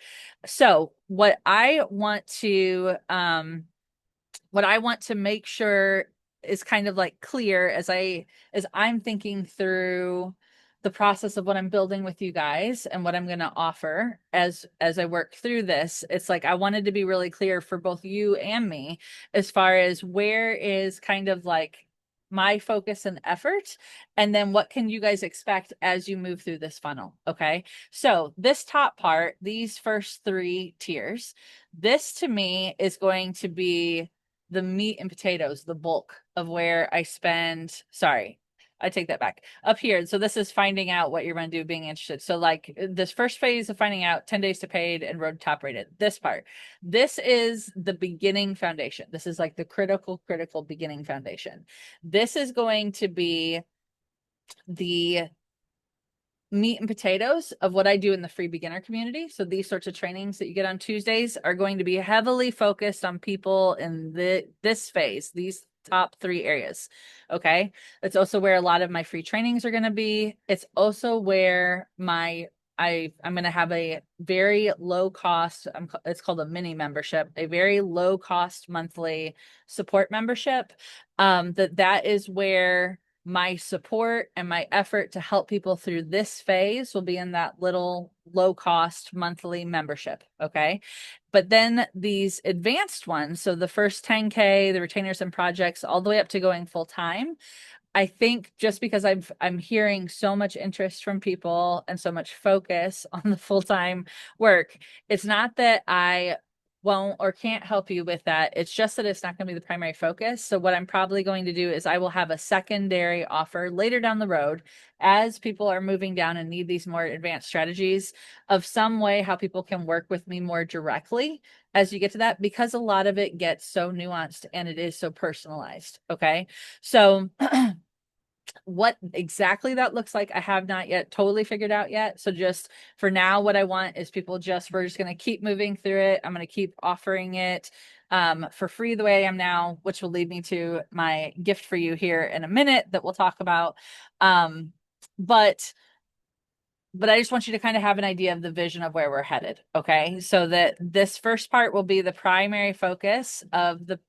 So what I want to make sure is kind of like clear as I'm thinking through the process of what I'm building with you guys and what I'm going to offer as I work through this. It's like I wanted to be really clear for both you and me as far as where is kind of like my focus and effort, and then what can you guys expect as you move through this funnel. Okay, so this top part, these first 3 tiers, this to me is going to be the meat and potatoes, the bulk of where I spend. Sorry, I take that back. Up here, so this is finding out what you're going to do, being interested. So like this first phase of finding out, 10 days to paid and road top rated, this part, this is the beginning foundation. This is like the critical beginning foundation. This is going to be the meat and potatoes of what I do in the free beginner community. So these sorts of trainings that you get on Tuesdays are going to be heavily focused on people in this phase, these top 3 areas. Okay. It's also where a lot of my free trainings are going to be. It's also where I'm going to have a very low cost, it's called a mini membership, a very low cost monthly support membership. That is where my support and my effort to help people through this phase will be in that little low cost monthly membership. Okay. But then these advanced ones, so the first 10K, the retainers and projects, all the way up to going full time, I think just because I'm hearing so much interest from people and so much focus on the full-time work, it's not that I won't or can't help you with that. It's just that it's not going to be the primary focus. So what I'm probably going to do is I will have a secondary offer later down the road as people are moving down and need these more advanced strategies of some way how people can work with me more directly as you get to that, because a lot of it gets so nuanced and it is so personalized. Okay. So what exactly that looks like, I have not yet totally figured out yet. So just for now, what I want is we're just going to keep moving through it. I'm going to keep offering it for free the way I am now, which will lead me to my gift for you here in a minute that we'll talk about. But I just want you to kind of have an idea of the vision of where we're headed. Okay. So that this first part will be the primary focus of the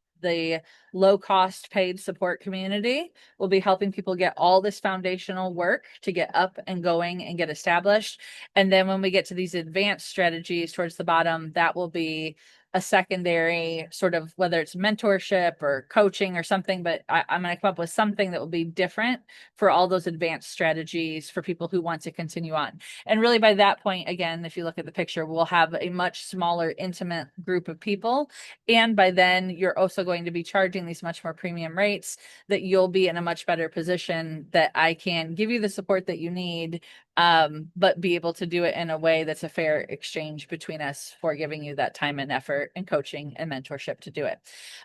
low cost paid support community. Will be helping people get all this foundational work to get up and going and get established. And then when we get to these advanced strategies towards the bottom, that will be a secondary sort of, whether it's mentorship or coaching or something, but I'm going to come up with something that will be different for all those advanced strategies for people who want to continue on. And really by that point, again, if you look at the picture, we'll have a much smaller, intimate group of people. And by then you're also going to be charging these much more premium rates, that you'll be in a much better position that I can give you the support that you need, but be able to do it in a way that's a fair exchange between us for giving you that time and effort and coaching and mentorship to do it.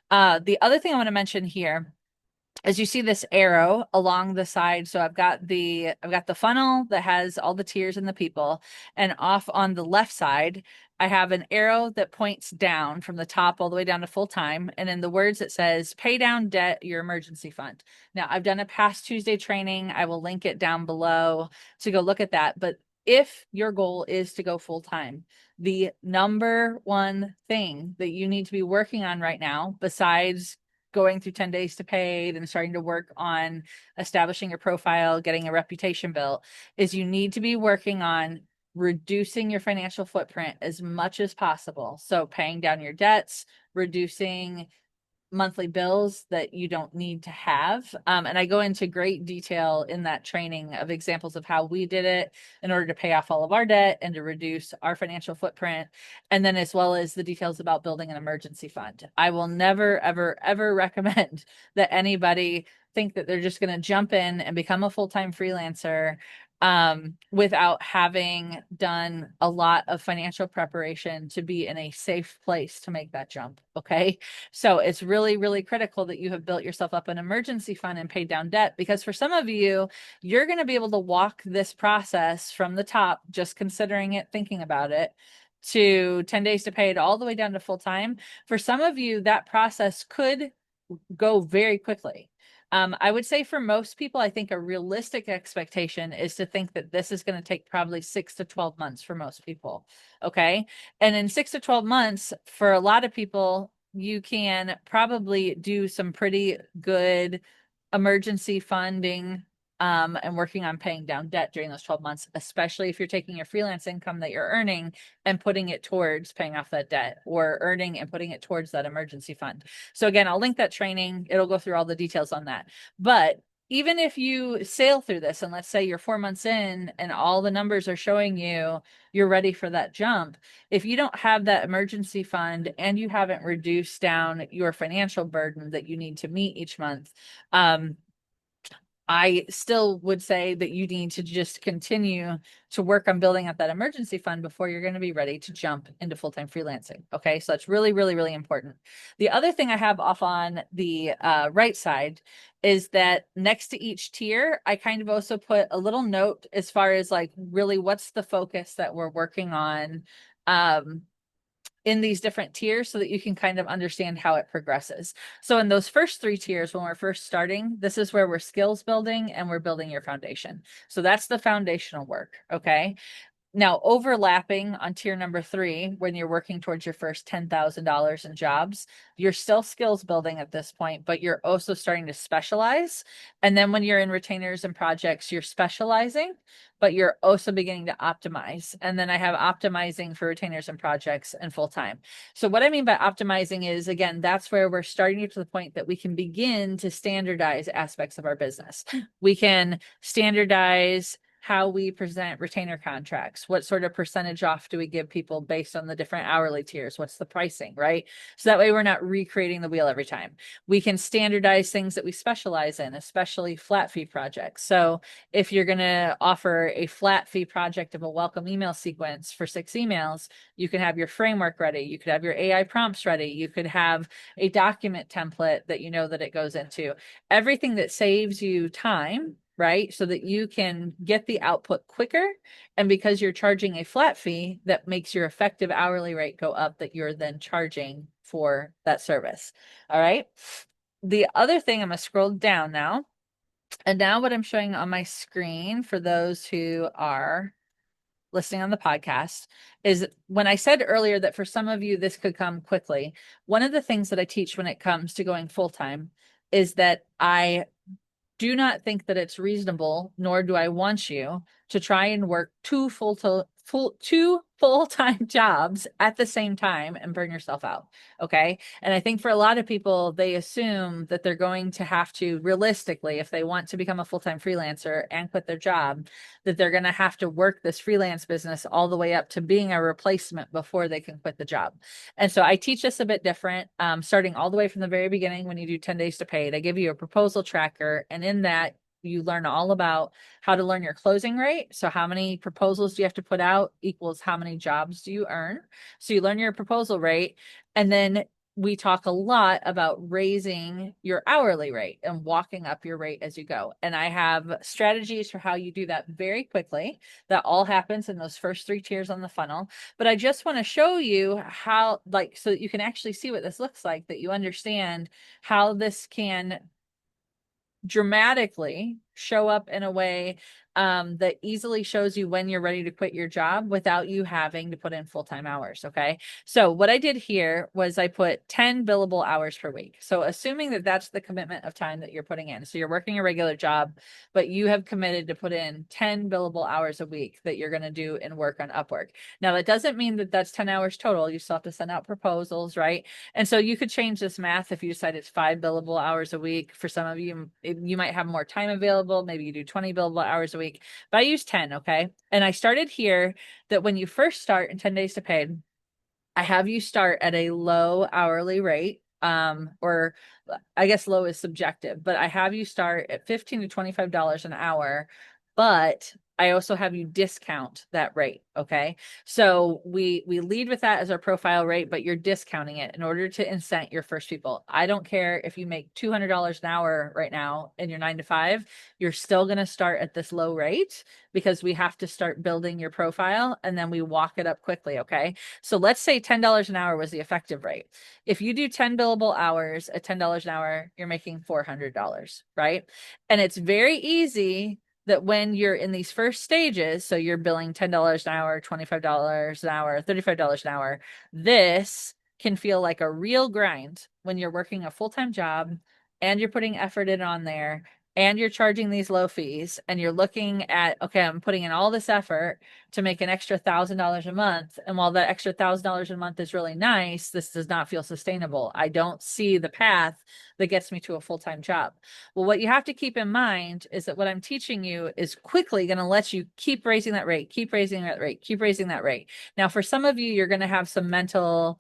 The other thing I want to mention here as you see this arrow along the side, so I've got the funnel that has all the tiers and the people, and off on the left side, I have an arrow that points down from the top all the way down to full time. And in the words, it says, pay down debt, your emergency fund. Now, I've done a past Tuesday training. I will link it down below to go look at that. But if your goal is to go full time, the number one thing that you need to be working on right now, besides going through 10 days to paid and starting to work on establishing your profile, getting a reputation built, is you need to be working on reducing your financial footprint as much as possible. So paying down your debts, reducing monthly bills that you don't need to have. And I go into great detail in that training of examples of how we did it in order to pay off all of our debt and to reduce our financial footprint. And then as well as the details about building an emergency fund. I will never, ever, ever recommend that anybody think that they're just going to jump in and become a full-time freelancer without having done a lot of financial preparation to be in a safe place to make that jump. Okay. So it's really, really critical that you have built yourself up an emergency fund and paid down debt, because for some of you, you're going to be able to walk this process from the top, just considering it, thinking about it, to 10 days to pay it all the way down to full time. For some of you, that process could go very quickly. I would say for most people, I think a realistic expectation is to think that this is going to take probably 6 to 12 months for most people. Okay. And in 6 to 12 months, for a lot of people, you can probably do some pretty good emergency funding and working on paying down debt during those 12 months, especially if you're taking your freelance income that you're earning and putting it towards paying off that debt, or earning and putting it towards that emergency fund. So again, I'll link that training. It'll go through all the details on that. But even if you sail through this, and let's say you're 4 months in and all the numbers are showing you you're ready for that jump, if you don't have that emergency fund and you haven't reduced down your financial burden that you need to meet each month, I still would say that you need to just continue to work on building up that emergency fund before you're going to be ready to jump into full-time freelancing. Okay. So that's really, really, really important. The other thing I have off on the right side is that next to each tier, I kind of also put a little note as far as like, really, what's the focus that we're working on in these different tiers, so that you can kind of understand how it progresses. So in those first 3 tiers, when we're first starting, this is where we're skills building and we're building your foundation. So that's the foundational work. Okay. Now, overlapping on tier number 3, when you're working towards your first $10,000 in jobs, you're still skills building at this point, but you're also starting to specialize. And then when you're in retainers and projects, you're specializing, but you're also beginning to optimize. And then I have optimizing for retainers and projects and full time. So what I mean by optimizing is, again, that's where we're starting to get to the point that we can begin to standardize aspects of our business. We can standardize how we present retainer contracts. What sort of percentage off do we give people based on the different hourly tiers? What's the pricing, right? So that way we're not recreating the wheel every time. We can standardize things that we specialize in, especially flat fee projects. So if you're going to offer a flat fee project of a welcome email sequence for 6 emails, you can have your framework ready. You could have your AI prompts ready. You could have a document template that you know that it goes into. Everything that saves you time, right? So that you can get the output quicker. And because you're charging a flat fee, that makes your effective hourly rate go up, that you're then charging for that service. All right. The other thing, I'm going to scroll down now. And now what I'm showing on my screen for those who are listening on the podcast is, when I said earlier that for some of you, this could come quickly. One of the things that I teach when it comes to going full-time is that I do not think that it's reasonable, nor do I want you to try and work 2 full-time jobs at the same time and burn yourself out. Okay. And I think for a lot of people, they assume that they're going to have to, realistically, if they want to become a full-time freelancer and quit their job, that they're going to have to work this freelance business all the way up to being a replacement before they can quit the job. And so I teach this a bit different, starting all the way from the very beginning. When you do 10 days to paid, I give you a proposal tracker. And in that, you learn all about how to learn your closing rate. So how many proposals do you have to put out equals how many jobs do you earn. So you learn your proposal rate, and then we talk a lot about raising your hourly rate and walking up your rate as you go. And I have strategies for how you do that very quickly. That all happens in those first 3 tiers on the funnel. But I just want to show you how, like, so that you can actually see what this looks like, that you understand how this can dramatically show up in a way that easily shows you when you're ready to quit your job without you having to put in full-time hours. Okay. So what I did here was I put 10 billable hours per week. So assuming that that's the commitment of time that you're putting in. So you're working a regular job, but you have committed to put in 10 billable hours a week that you're going to do and work on Upwork. Now that doesn't mean that that's 10 hours total. You still have to send out proposals, right? And so you could change this math if you decide it's 5 billable hours a week. For some of you, you might have more time available. Maybe you do 20 billable hours a week, but I use 10. Okay. And I started here that when you first start in 10 days to pay, I have you start at a low hourly rate. Or I guess low is subjective, but I have you start at $15 to $25 an hour, but I also have you discount that rate. Okay. So we lead with that as our profile rate, but you're discounting it in order to incent your first people. I don't care if you make $200 an hour right now in your 9 to 5, you're still going to start at this low rate because we have to start building your profile and then we walk it up quickly. Okay. So let's say $10 an hour was the effective rate. If you do 10 billable hours at $10 an hour, you're making $400, right? And it's very easy that when you're in these first stages, so you're billing $10 an hour, $25 an hour, $35 an hour, this can feel like a real grind when you're working a full-time job and you're putting effort in on there and you're charging these low fees and you're looking at, okay, I'm putting in all this effort to make an extra $1,000 a month. And while that extra $1,000 a month is really nice, this does not feel sustainable. I don't see the path that gets me to a full-time job. Well, what you have to keep in mind is that what I'm teaching you is quickly going to let you keep raising that rate, keep raising that rate, keep raising that rate. Now, for some of you, you're going to have some mental,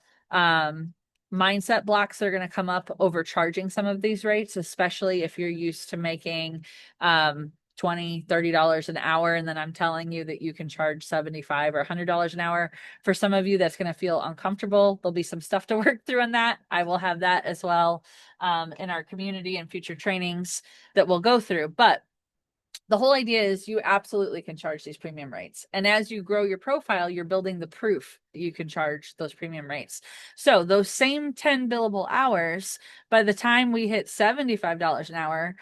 mindset blocks that are going to come up overcharging some of these rates, especially if you're used to making $20, $30 an hour. And then I'm telling you that you can charge $75 or $100 an hour. For some of you, that's going to feel uncomfortable. There'll be some stuff to work through on that. I will have that as well in our community and future trainings that we'll go through. But the whole idea is you absolutely can charge these premium rates. And as you grow your profile, you're building the proof that you can charge those premium rates. So those same 10 billable hours, by the time we hit $75 an hour,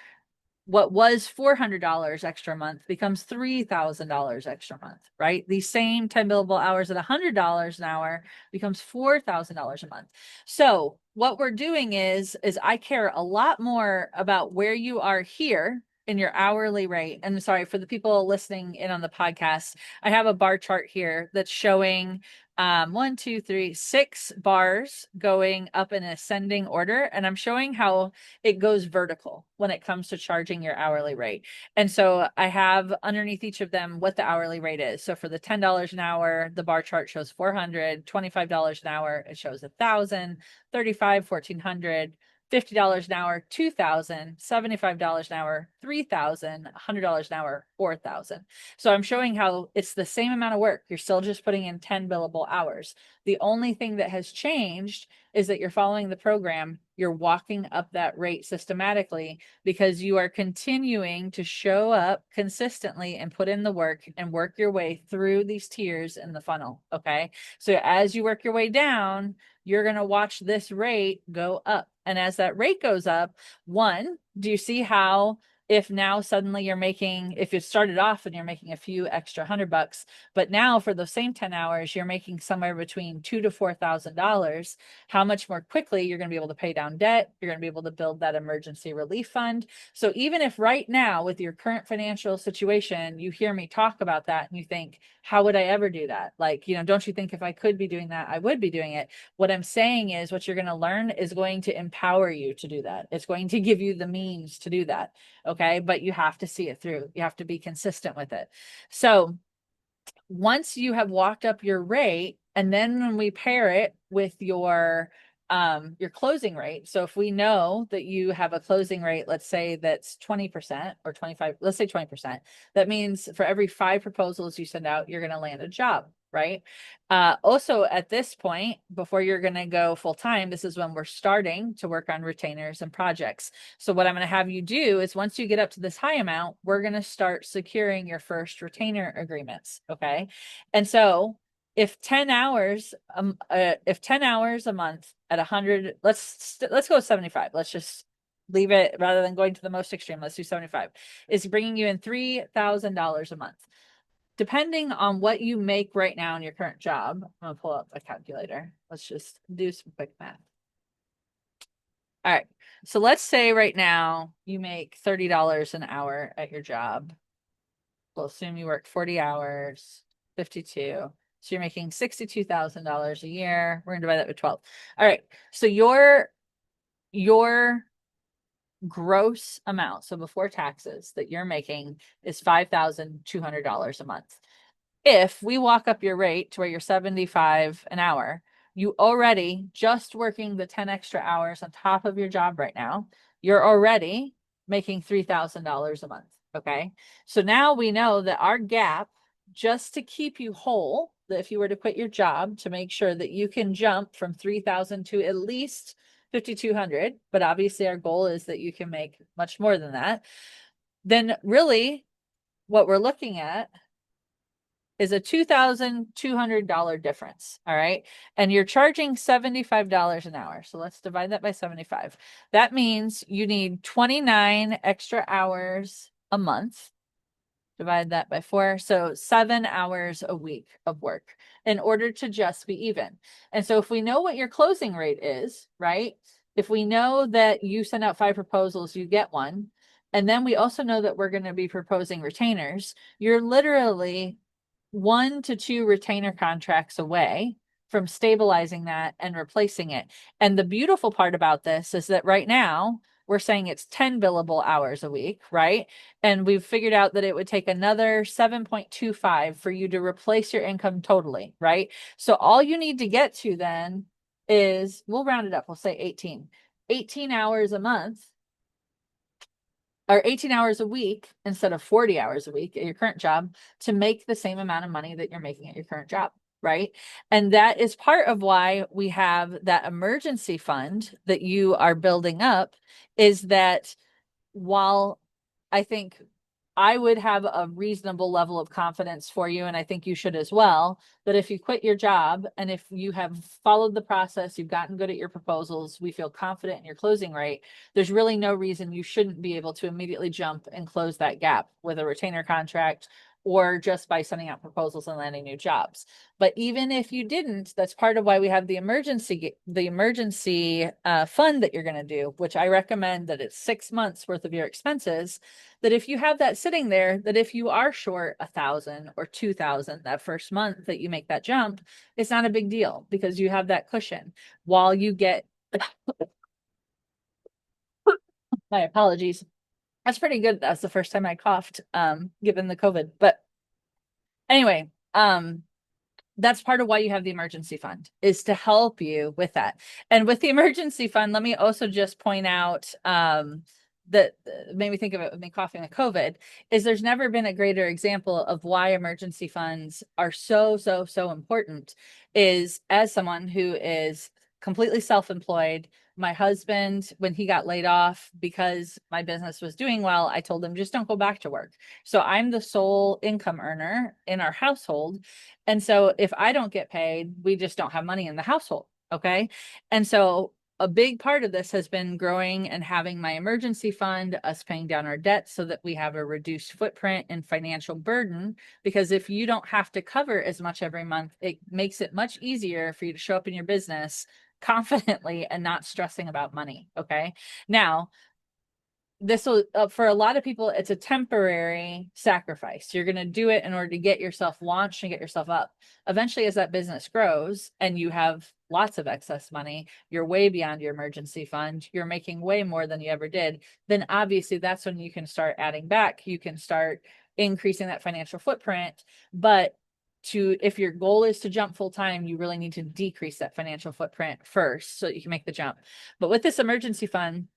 what was $400 extra a month becomes $3,000 extra a month, right? These same 10 billable hours at $100 an hour becomes $4,000 a month. So what we're doing is I care a lot more about where you are here in your hourly rate. And sorry for the people listening in on the podcast, I have a bar chart here that's showing 1, 2, 3, 6 bars going up in ascending order. And I'm showing how it goes vertical when it comes to charging your hourly rate. And so I have underneath each of them what the hourly rate is. So for the $10 an hour, the bar chart shows 400, $25 an hour, it shows 1,000, 35, 1,400, $50 an hour, 2,000, $75 an hour, 3,000, $100 an hour, 4,000. So I'm showing how it's the same amount of work. You're still just putting in 10 billable hours. The only thing that has changed is that you're following the program. You're walking up that rate systematically because you are continuing to show up consistently and put in the work and work your way through these tiers in the funnel. Okay. So as you work your way down, you're going to watch this rate go up. And as that rate goes up, one, do you see how if now suddenly you're making, if it started off and you're making a few extra $100, but now for those same 10 hours, you're making somewhere between $2,000 to $4,000, how much more quickly you're going to be able to pay down debt. You're going to be able to build that emergency relief fund. So even if right now with your current financial situation, you hear me talk about that and you think, how would I ever do that? Like, don't you think if I could be doing that, I would be doing it? What I'm saying is what you're going to learn is going to empower you to do that. It's going to give you the means to do that. Okay. But you have to see it through. You have to be consistent with it. So once you have walked up your rate, and then when we pair it with your closing rate. So if we know that you have a closing rate, let's say that's 20% or 25, let's say 20%, that means for every 5 proposals you send out, you're going to land a job. right? Also at this point, before you're going to go full time, this is when we're starting to work on retainers and projects. So what I'm going to have you do is once you get up to this high amount, we're going to start securing your first retainer agreements. Okay. And so if 10 hours, if 10 hours a month at 100, let's go 75. Let's just leave it rather than going to the most extreme. Let's do 75 is bringing you in $3,000 a month. Depending on what you make right now in your current job, I'm gonna pull up a calculator. Let's just do some quick math. All right. So let's say right now you make $30 an hour at your job. We'll assume you work 40 hours, 52. So you're making $62,000 a year. We're gonna divide that by 12. All right. So your gross amount, so before taxes that you're making is $5,200 a month. If we walk up your rate to where you're 75 an hour, you already just working the 10 extra hours on top of your job right now, you're already making $3,000 a month. Okay. So now we know that our gap, just to keep you whole, that if you were to quit your job to make sure that you can jump from 3,000 to at least 5,200, but obviously our goal is that you can make much more than that, then really what we're looking at is a $2,200 difference. All right. And you're charging $75 an hour. So let's divide that by 75. That means you need 29 extra hours a month. Divide that by 4. So 7 hours a week of work in order to just be even. And so if we know what your closing rate is, right? If we know that you send out 5 proposals, you get one. And then we also know that we're going to be proposing retainers. You're literally 1 to 2 retainer contracts away from stabilizing that and replacing it. And the beautiful part about this is that right now we're saying it's 10 billable hours a week, right? And we've figured out that it would take another 7.25 for you to replace your income totally, right? So all you need to get to then is, we'll round it up, we'll say 18 hours a month or 18 hours a week instead of 40 hours a week at your current job to make the same amount of money that you're making at your current job, right? And that is part of why we have that emergency fund that you are building up, is that while I think I would have a reasonable level of confidence for you, and I think you should as well, that if you quit your job and if you have followed the process, you've gotten good at your proposals, we feel confident in your closing rate, there's really no reason you shouldn't be able to immediately jump and close that gap with a retainer contract or just by sending out proposals and landing new jobs. But even if you didn't, that's part of why we have the emergency fund that you're going to do, which I recommend that it's 6 months worth of your expenses. That if you have that sitting there, that if you are short 1,000 or 2,000 that first month that you make that jump, it's not a big deal because you have that cushion while you get. My apologies. That's pretty good. That's the first time I coughed, given the COVID. But anyway, that's part of why you have the emergency fund, is to help you with that. And with the emergency fund, let me also just point out, that made me think of it with me coughing with COVID, is there's never been a greater example of why emergency funds are so, so, so important, is as someone who is completely self-employed. My husband, when he got laid off because my business was doing well, I told him, just don't go back to work. So I'm the sole income earner in our household. And so if I don't get paid, we just don't have money in the household. Okay. And so a big part of this has been growing and having my emergency fund, us paying down our debt so that we have a reduced footprint and financial burden. Because if you don't have to cover as much every month, it makes it much easier for you to show up in your business confidently and not stressing about money. Okay. Now, this will, for a lot of people, it's a temporary sacrifice. You're going to do it in order to get yourself launched and get yourself up. Eventually, as that business grows and you have lots of excess money, you're way beyond your emergency fund, you're making way more than you ever did, then obviously that's when you can start adding back. You can start increasing that financial footprint. But if your goal is to jump full time, you really need to decrease that financial footprint first so that you can make the jump. But with this emergency fund,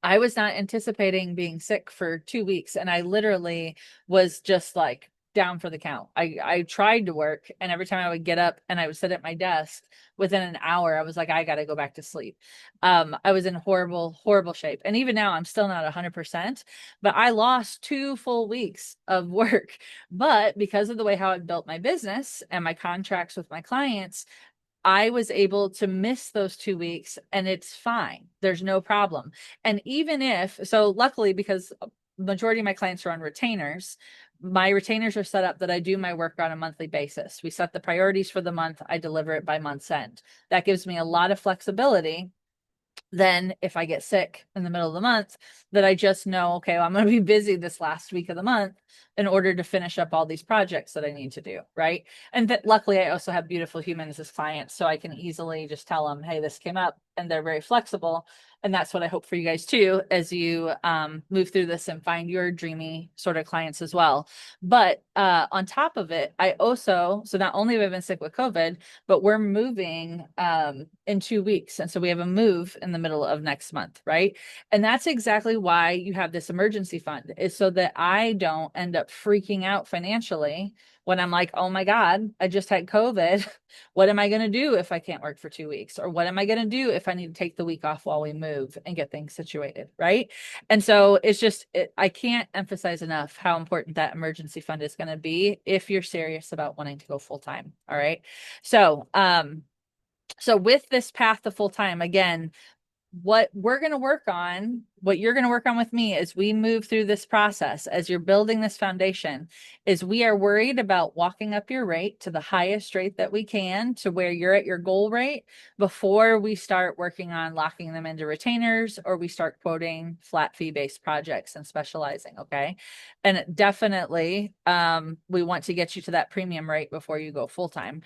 I was not anticipating being sick for 2 weeks, and I literally was just like down for the count. I tried to work, and every time I would get up and I would sit at my desk, within an hour, I was like, I got to go back to sleep. I was in horrible, horrible shape. And even now, I'm still not 100%, but I lost 2 full weeks of work. But because of the way how I built my business and my contracts with my clients, I was able to miss those 2 weeks and it's fine. There's no problem. And even if, so luckily, because majority of my clients are on retainers, my retainers are set up that I do my work on a monthly basis. We set the priorities for the month. I deliver it by month's end. That gives me a lot of flexibility. Then if I get sick in the middle of the month, that I just know, okay, well, I'm going to be busy this last week of the month in order to finish up all these projects that I need to do, right? And that luckily I also have beautiful humans as clients, so I can easily just tell them, hey, this came up, and they're very flexible. And that's what I hope for you guys too, as you move through this and find your dreamy sort of clients as well. But on top of it, I also, so not only have I been sick with COVID, but we're moving in 2 weeks. And so we have a move in the middle of next month, right? And that's exactly why you have this emergency fund, is so that I don't end up freaking out financially when I'm like, oh my God, I just had COVID. What am I going to do if I can't work for 2 weeks? Or what am I going to do if I need to take the week off while we move and get things situated, right? And so it's just, I can't emphasize enough how important that emergency fund is going to be if you're serious about wanting to go full time. All right. So with this path to full time, again, what we're going to work on, what you're going to work on with me as we move through this process, as you're building this foundation, is we are worried about walking up your rate to the highest rate that we can, to where you're at your goal rate, before we start working on locking them into retainers, or we start quoting flat fee based projects and specializing. Okay. And definitely, we want to get you to that premium rate before you go full time.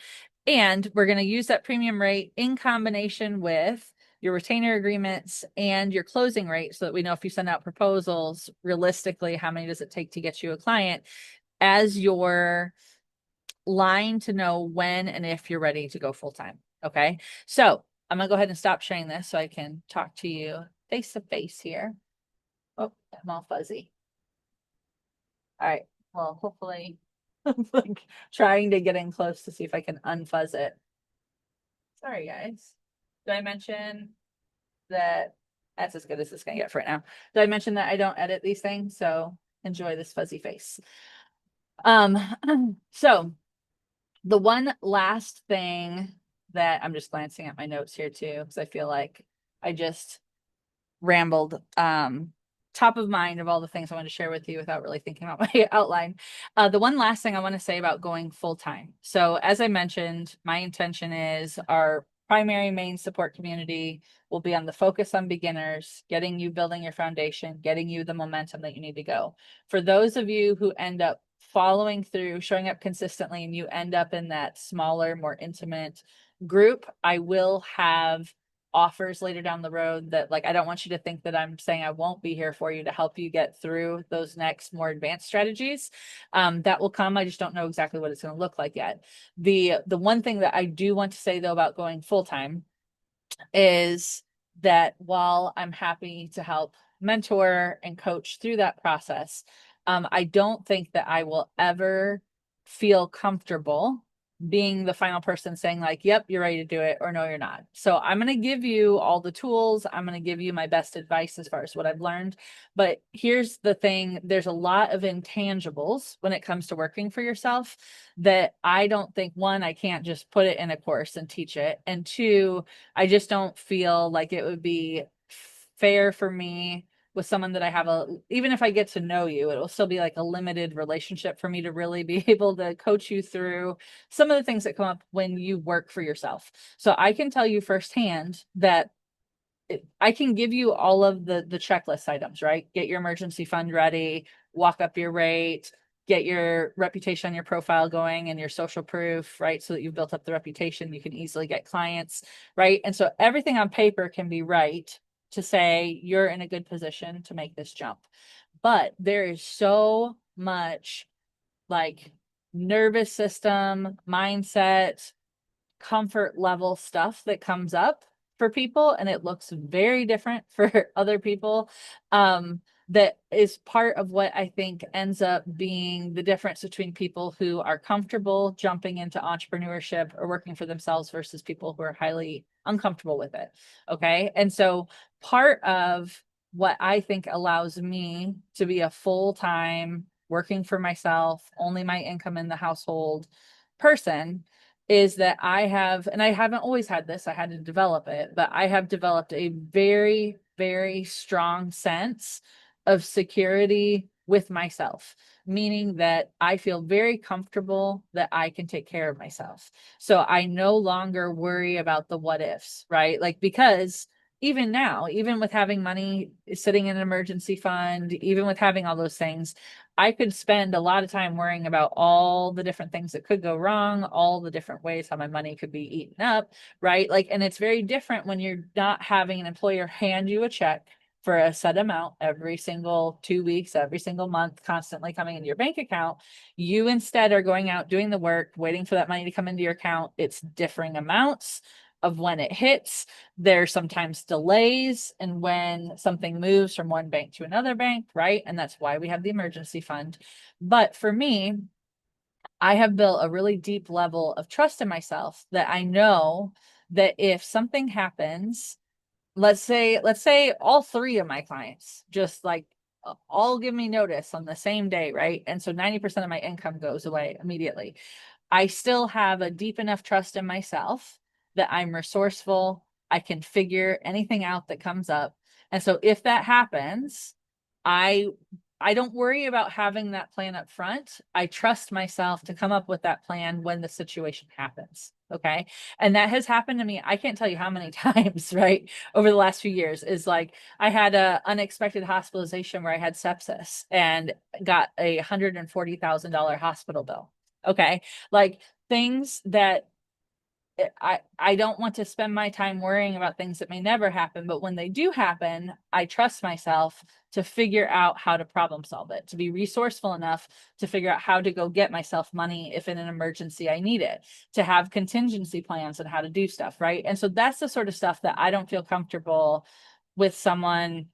And we're going to use that premium rate in combination with your retainer agreements and your closing rate, so that we know if you send out proposals, realistically, how many does it take to get you a client, as your line to know when and if you're ready to go full time. Okay. So I'm going to go ahead and stop sharing this so I can talk to you face to face here. Oh, I'm all fuzzy. All right. Well, hopefully I'm like trying to get in close to see if I can unfuzz it. Sorry, guys. Did I mention that that's as good as it's gonna get for right now? Did I mention that I don't edit these things? So enjoy this fuzzy face. So the one last thing that I'm just glancing at my notes here too, because I feel like I just rambled. Top of mind of all the things I want to share with you without really thinking about my outline. The one last thing I want to say about going full time. So as I mentioned, my intention is our primary main support community will be on the focus on beginners, getting you building your foundation, getting you the momentum that you need to go. For those of you who end up following through, showing up consistently, and you end up in that smaller, more intimate group, I will have offers later down the road that, like, I don't want you to think that I'm saying I won't be here for you to help you get through those next more advanced strategies. That will come. I just don't know exactly what it's going to look like yet. The one thing that I do want to say though about going full time is that while I'm happy to help mentor and coach through that process, I don't think that I will ever feel comfortable being the final person saying like, yep, you're ready to do it, or no, you're not. So I'm going to give you all the tools. I'm going to give you my best advice as far as what I've learned. But here's the thing. There's a lot of intangibles when it comes to working for yourself that I don't think, one, I can't just put it in a course and teach it. And two, I just don't feel like it would be fair for me with someone that I have even if I get to know you, it will still be like a limited relationship for me to really be able to coach you through some of the things that come up when you work for yourself. So I can tell you firsthand that I can give you all of the checklist items, right? Get your emergency fund ready, walk up your rate, get your reputation on your profile going and your social proof, right? So that you've built up the reputation, you can easily get clients, right? And so everything on paper can be right to say you're in a good position to make this jump. But there is so much like nervous system, mindset, comfort level stuff that comes up for people, and it looks very different for other people. that is part of what I think ends up being the difference between people who are comfortable jumping into entrepreneurship or working for themselves versus people who are highly uncomfortable with it. Okay. And so part of what I think allows me to be a full-time working for myself, only my income in the household person is that I have, and I haven't always had this, I had to develop it, but I have developed a very, very strong sense of security with myself, meaning that I feel very comfortable that I can take care of myself. So I no longer worry about the what ifs, right? Like, because even now, even with having money sitting in an emergency fund, even with having all those things, I could spend a lot of time worrying about all the different things that could go wrong, all the different ways how my money could be eaten up, right? Like, and it's very different when you're not having an employer hand you a check for a set amount every single 2 weeks, every single month, constantly coming into your bank account. You instead are going out, doing the work, waiting for that money to come into your account. It's differing amounts of when it hits. There's sometimes delays in when something moves from one bank to another bank, right? And that's why we have the emergency fund. But for me, I have built a really deep level of trust in myself that I know that if something happens, let's say all three of my clients just like all give me notice on the same day, right? And so 90% of my income goes away immediately. I still have a deep enough trust in myself that I'm resourceful. I can figure anything out that comes up. And so if that happens, I I don't worry about having that plan up front. I trust myself to come up with that plan when the situation happens. Okay. And that has happened to me. I can't tell you how many times, right? Over the last few years is like I had a unexpected hospitalization where I had sepsis and got $140,000 hospital bill. Okay. Like things that I don't want to spend my time worrying about things that may never happen, but when they do happen, I trust myself to figure out how to problem solve it, to be resourceful enough to figure out how to go get myself money if in an emergency I need it, to have contingency plans on how to do stuff, right? And so that's the sort of stuff that I don't feel comfortable with someone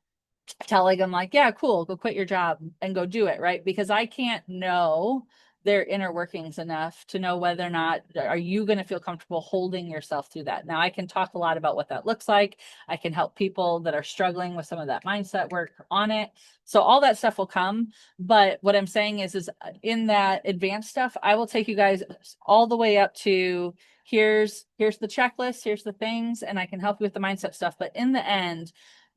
telling them like, yeah, cool, go quit your job and go do it, right? Because I can't know their inner workings enough to know whether or not are you going to feel comfortable holding yourself through that. Now I can talk a lot about what that looks like. I can help people that are struggling with some of that mindset work on it. So all that stuff will come. But what I'm saying is in that advanced stuff, I will take you guys all the way up to here's the checklist, here's the things, and I can help you with the mindset stuff. But in the end,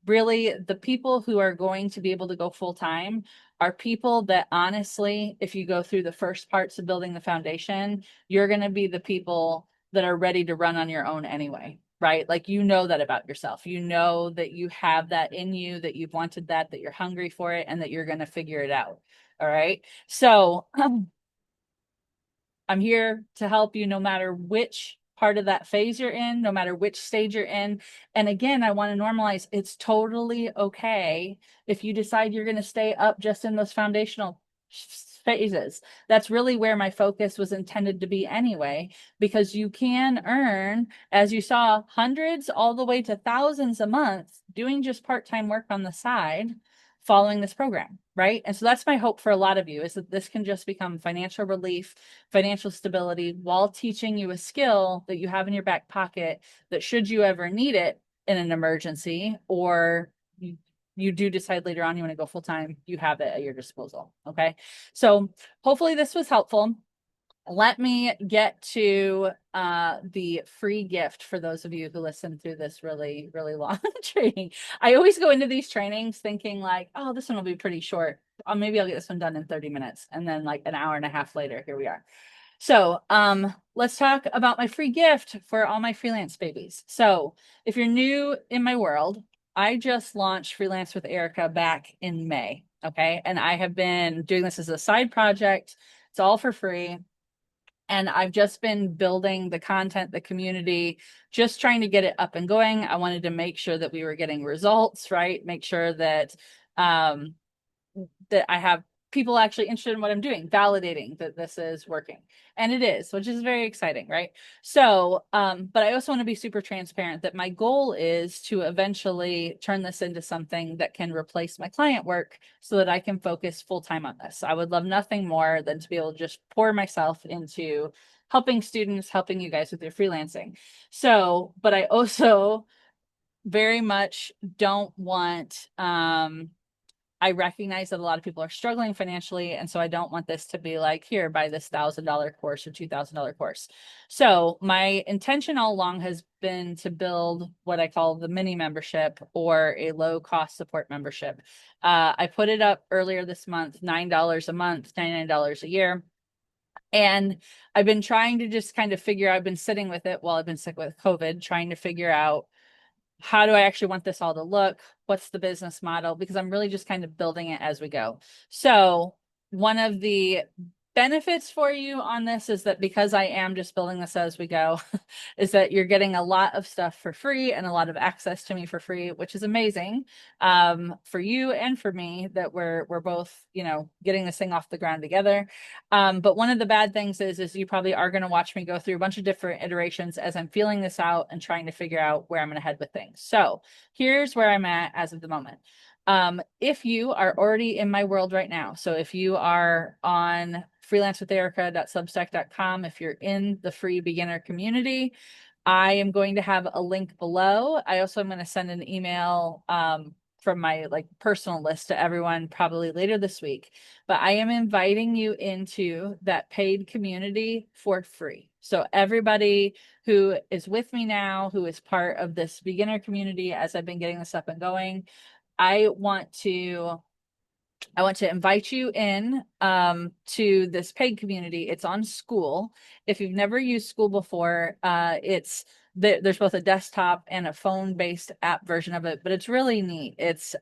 really the people who are going to be able to go full time are people that honestly, if you go through the first parts of building the foundation, you're going to be the people that are ready to run on your own anyway, right? Like, you know that about yourself. You know that you have that in you, that you've wanted that you're hungry for it, and that you're going to figure it out. All right. So I'm here to help you no matter which part of that phase you're in, no matter which stage you're in. And again, I want to normalize it's totally okay if you decide you're going to stay up just in those foundational phases. That's really where my focus was intended to be anyway, because you can earn, as you saw, hundreds all the way to thousands a month doing just part-time work on the side following this program, right? And so that's my hope for a lot of you, is that this can just become financial relief, financial stability, while teaching you a skill that you have in your back pocket that should you ever need it in an emergency, or you do decide later on you want to go full time, you have it at your disposal. Okay. So hopefully this was helpful. Let me get to the free gift for those of you who listen through this really, really long training. I always go into these trainings thinking like, oh, this one will be pretty short. Maybe I'll get this one done in 30 minutes. And then like an hour and a half later, here we are. So let's talk about my free gift for all my freelance babies. So if you're new in my world, I just launched Freelance with Erica back in May. Okay. And I have been doing this as a side project. It's all for free. And I've just been building the content, the community, just trying to get it up and going. I wanted to make sure that we were getting results, right? Make sure that that I have people actually interested in what I'm doing, validating that this is working. And it is, which is very exciting, right? So, but I also want to be super transparent that my goal is to eventually turn this into something that can replace my client work so that I can focus full time on this. I would love nothing more than to be able to just pour myself into helping students, helping you guys with your freelancing. So, but I also very much don't want, I recognize that a lot of people are struggling financially. And so I don't want this to be like, here, buy this $1,000 course or $2,000 course. So my intention all along has been to build what I call the mini membership or a low cost support membership. I put it up earlier this month, $9 a month, $99 a year. And I've been trying to just kind of figure out, I've been sitting with it while I've been sick with COVID, trying to figure out how do I actually want this all to look? What's the business model? Because I'm really just kind of building it as we go. So one of the benefits for you on this is that because I am just building this as we go, is that you're getting a lot of stuff for free and a lot of access to me for free, which is amazing for you and for me that we're both, you know, getting this thing off the ground together. But one of the bad things is you probably are going to watch me go through a bunch of different iterations as I'm feeling this out and trying to figure out where I'm going to head with things. So here's where I'm at as of the moment. If you are already in my world right now, so if you are on freelancewitherica.substack.com, if you're in the free beginner community, I am going to have a link below. I also am going to send an email from my like personal list to everyone probably later this week. But I am inviting you into that paid community for free. So everybody who is with me now, who is part of this beginner community as I've been getting this up and going, I want to invite you in to this paid community. It's on School. If you've never used School before, there's both a desktop and a phone-based app version of it, but it's really neat. It's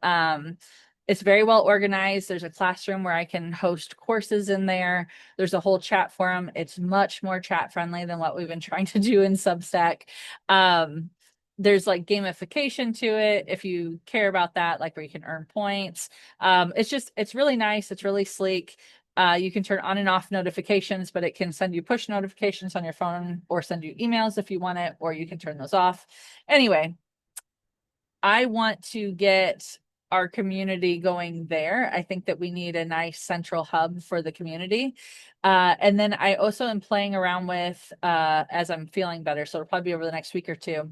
very well organized. There's a classroom where I can host courses in there. There's a whole chat forum. It's much more chat friendly than what we've been trying to do in Substack. There's like gamification to it if you care about that, like where you can earn points. It's really nice. It's really sleek. You can turn on and off notifications, but it can send you push notifications on your phone or send you emails if you want it, or you can turn those off. Anyway, I want to get our community going there. I think that we need a nice central hub for the community. And then I also am playing around with, as I'm feeling better, so it'll probably be over the next week or two,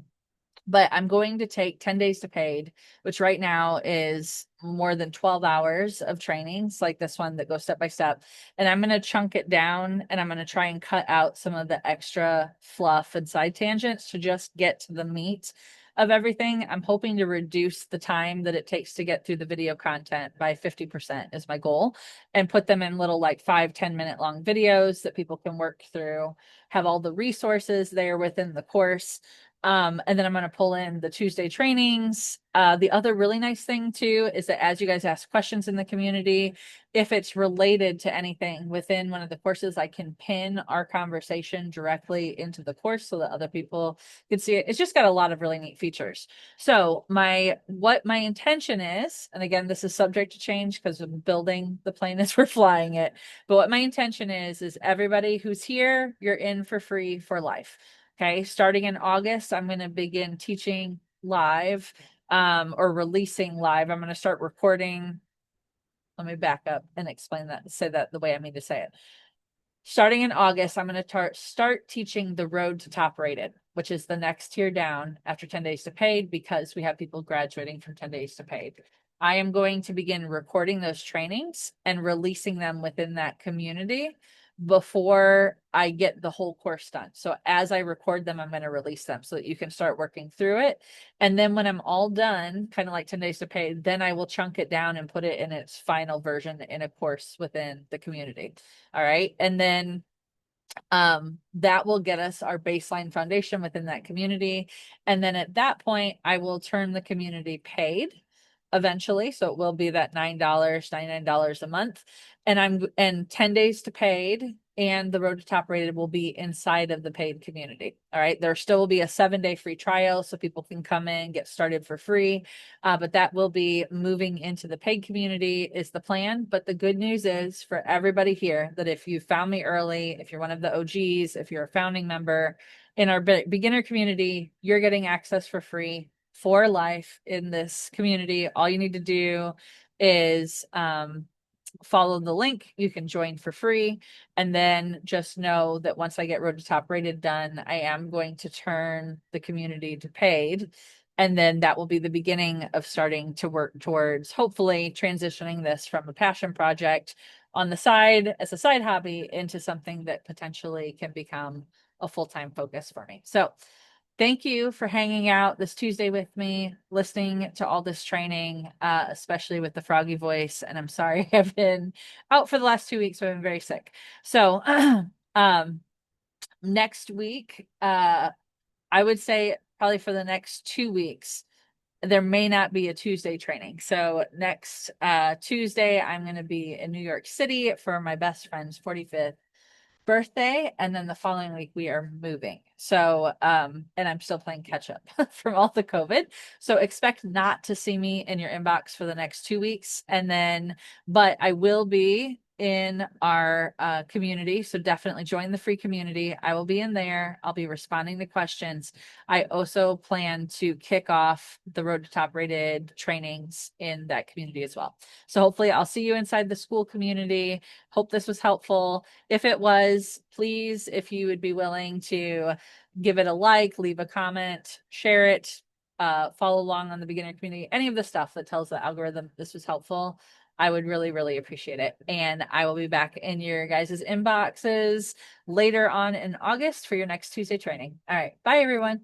but I'm going to take 10 days to paid, which right now is more than 12 hours of trainings like this one that goes step by step. And I'm going to chunk it down and I'm going to try and cut out some of the extra fluff and side tangents to just get to the meat of everything. I'm hoping to reduce the time that it takes to get through the video content by 50% is my goal, and put them in little like 5-10 minute long videos that people can work through, have all the resources there within the course. And then I'm going to pull in the Tuesday trainings. The other really nice thing too is that as you guys ask questions in the community, if it's related to anything within one of the courses, I can pin our conversation directly into the course so that other people can see it. It's just got a lot of really neat features. So what my intention is, and again, this is subject to change because I'm building the plane as we're flying it. But what my intention is everybody who's here, you're in for free for life. Okay, starting in August, I'm going to begin teaching live or releasing live. I'm going to start recording. Let me back up and explain that, say that the way I mean to say it. Starting in August, I'm going to start teaching the road to top rated, which is the next tier down after 10 days to paid, because we have people graduating from 10 days to paid. I am going to begin recording those trainings and releasing them within that community before I get the whole course done. So as I record them, I'm going to release them so that you can start working through it. And then when I'm all done, kind of like 10 days to pay, then I will chunk it down and put it in its final version in a course within the community. All right. And then that will get us our baseline foundation within that community. And then at that point, I will turn the community paid eventually. So it will be that $9, $99 a month. And 10 days to paid and the Road to Top Rated will be inside of the paid community. All right. There still will be a 7-day free trial so people can come in, get started for free. But that will be moving into the paid community is the plan. But the good news is for everybody here that if you found me early, if you're one of the OGs, if you're a founding member in our beginner community, you're getting access for free for life in this community. All you need to do is follow the link. You can join for free. And then just know that once I get Road to Top Rated done, I am going to turn the community to paid. And then that will be the beginning of starting to work towards hopefully transitioning this from a passion project on the side as a side hobby into something that potentially can become a full-time focus for me. So thank you for hanging out this Tuesday with me, listening to all this training, especially with the froggy voice. And I'm sorry I've been out for the last 2 weeks. I've been very sick. So next week, I would say probably for the next 2 weeks, there may not be a Tuesday training. So next Tuesday, I'm going to be in New York City for my best friend's 45th birthday, and then the following week we are moving. So and I'm still playing catch up from all the COVID. So expect not to see me in your inbox for the next 2 weeks. And then but I will be in our community, so definitely join the free community. I will be in there. I'll be responding to questions. I also plan to kick off the Road to Top Rated trainings in that community as well. So hopefully I'll see you inside the school community. Hope this was helpful. If it was, please, if you would be willing to give it a like, leave a comment, share it, follow along on the beginner community, any of the stuff that tells the algorithm this was helpful, I would really, really appreciate it. And I will be back in your guys' inboxes later on in August for your next Tuesday training. All right. Bye, everyone.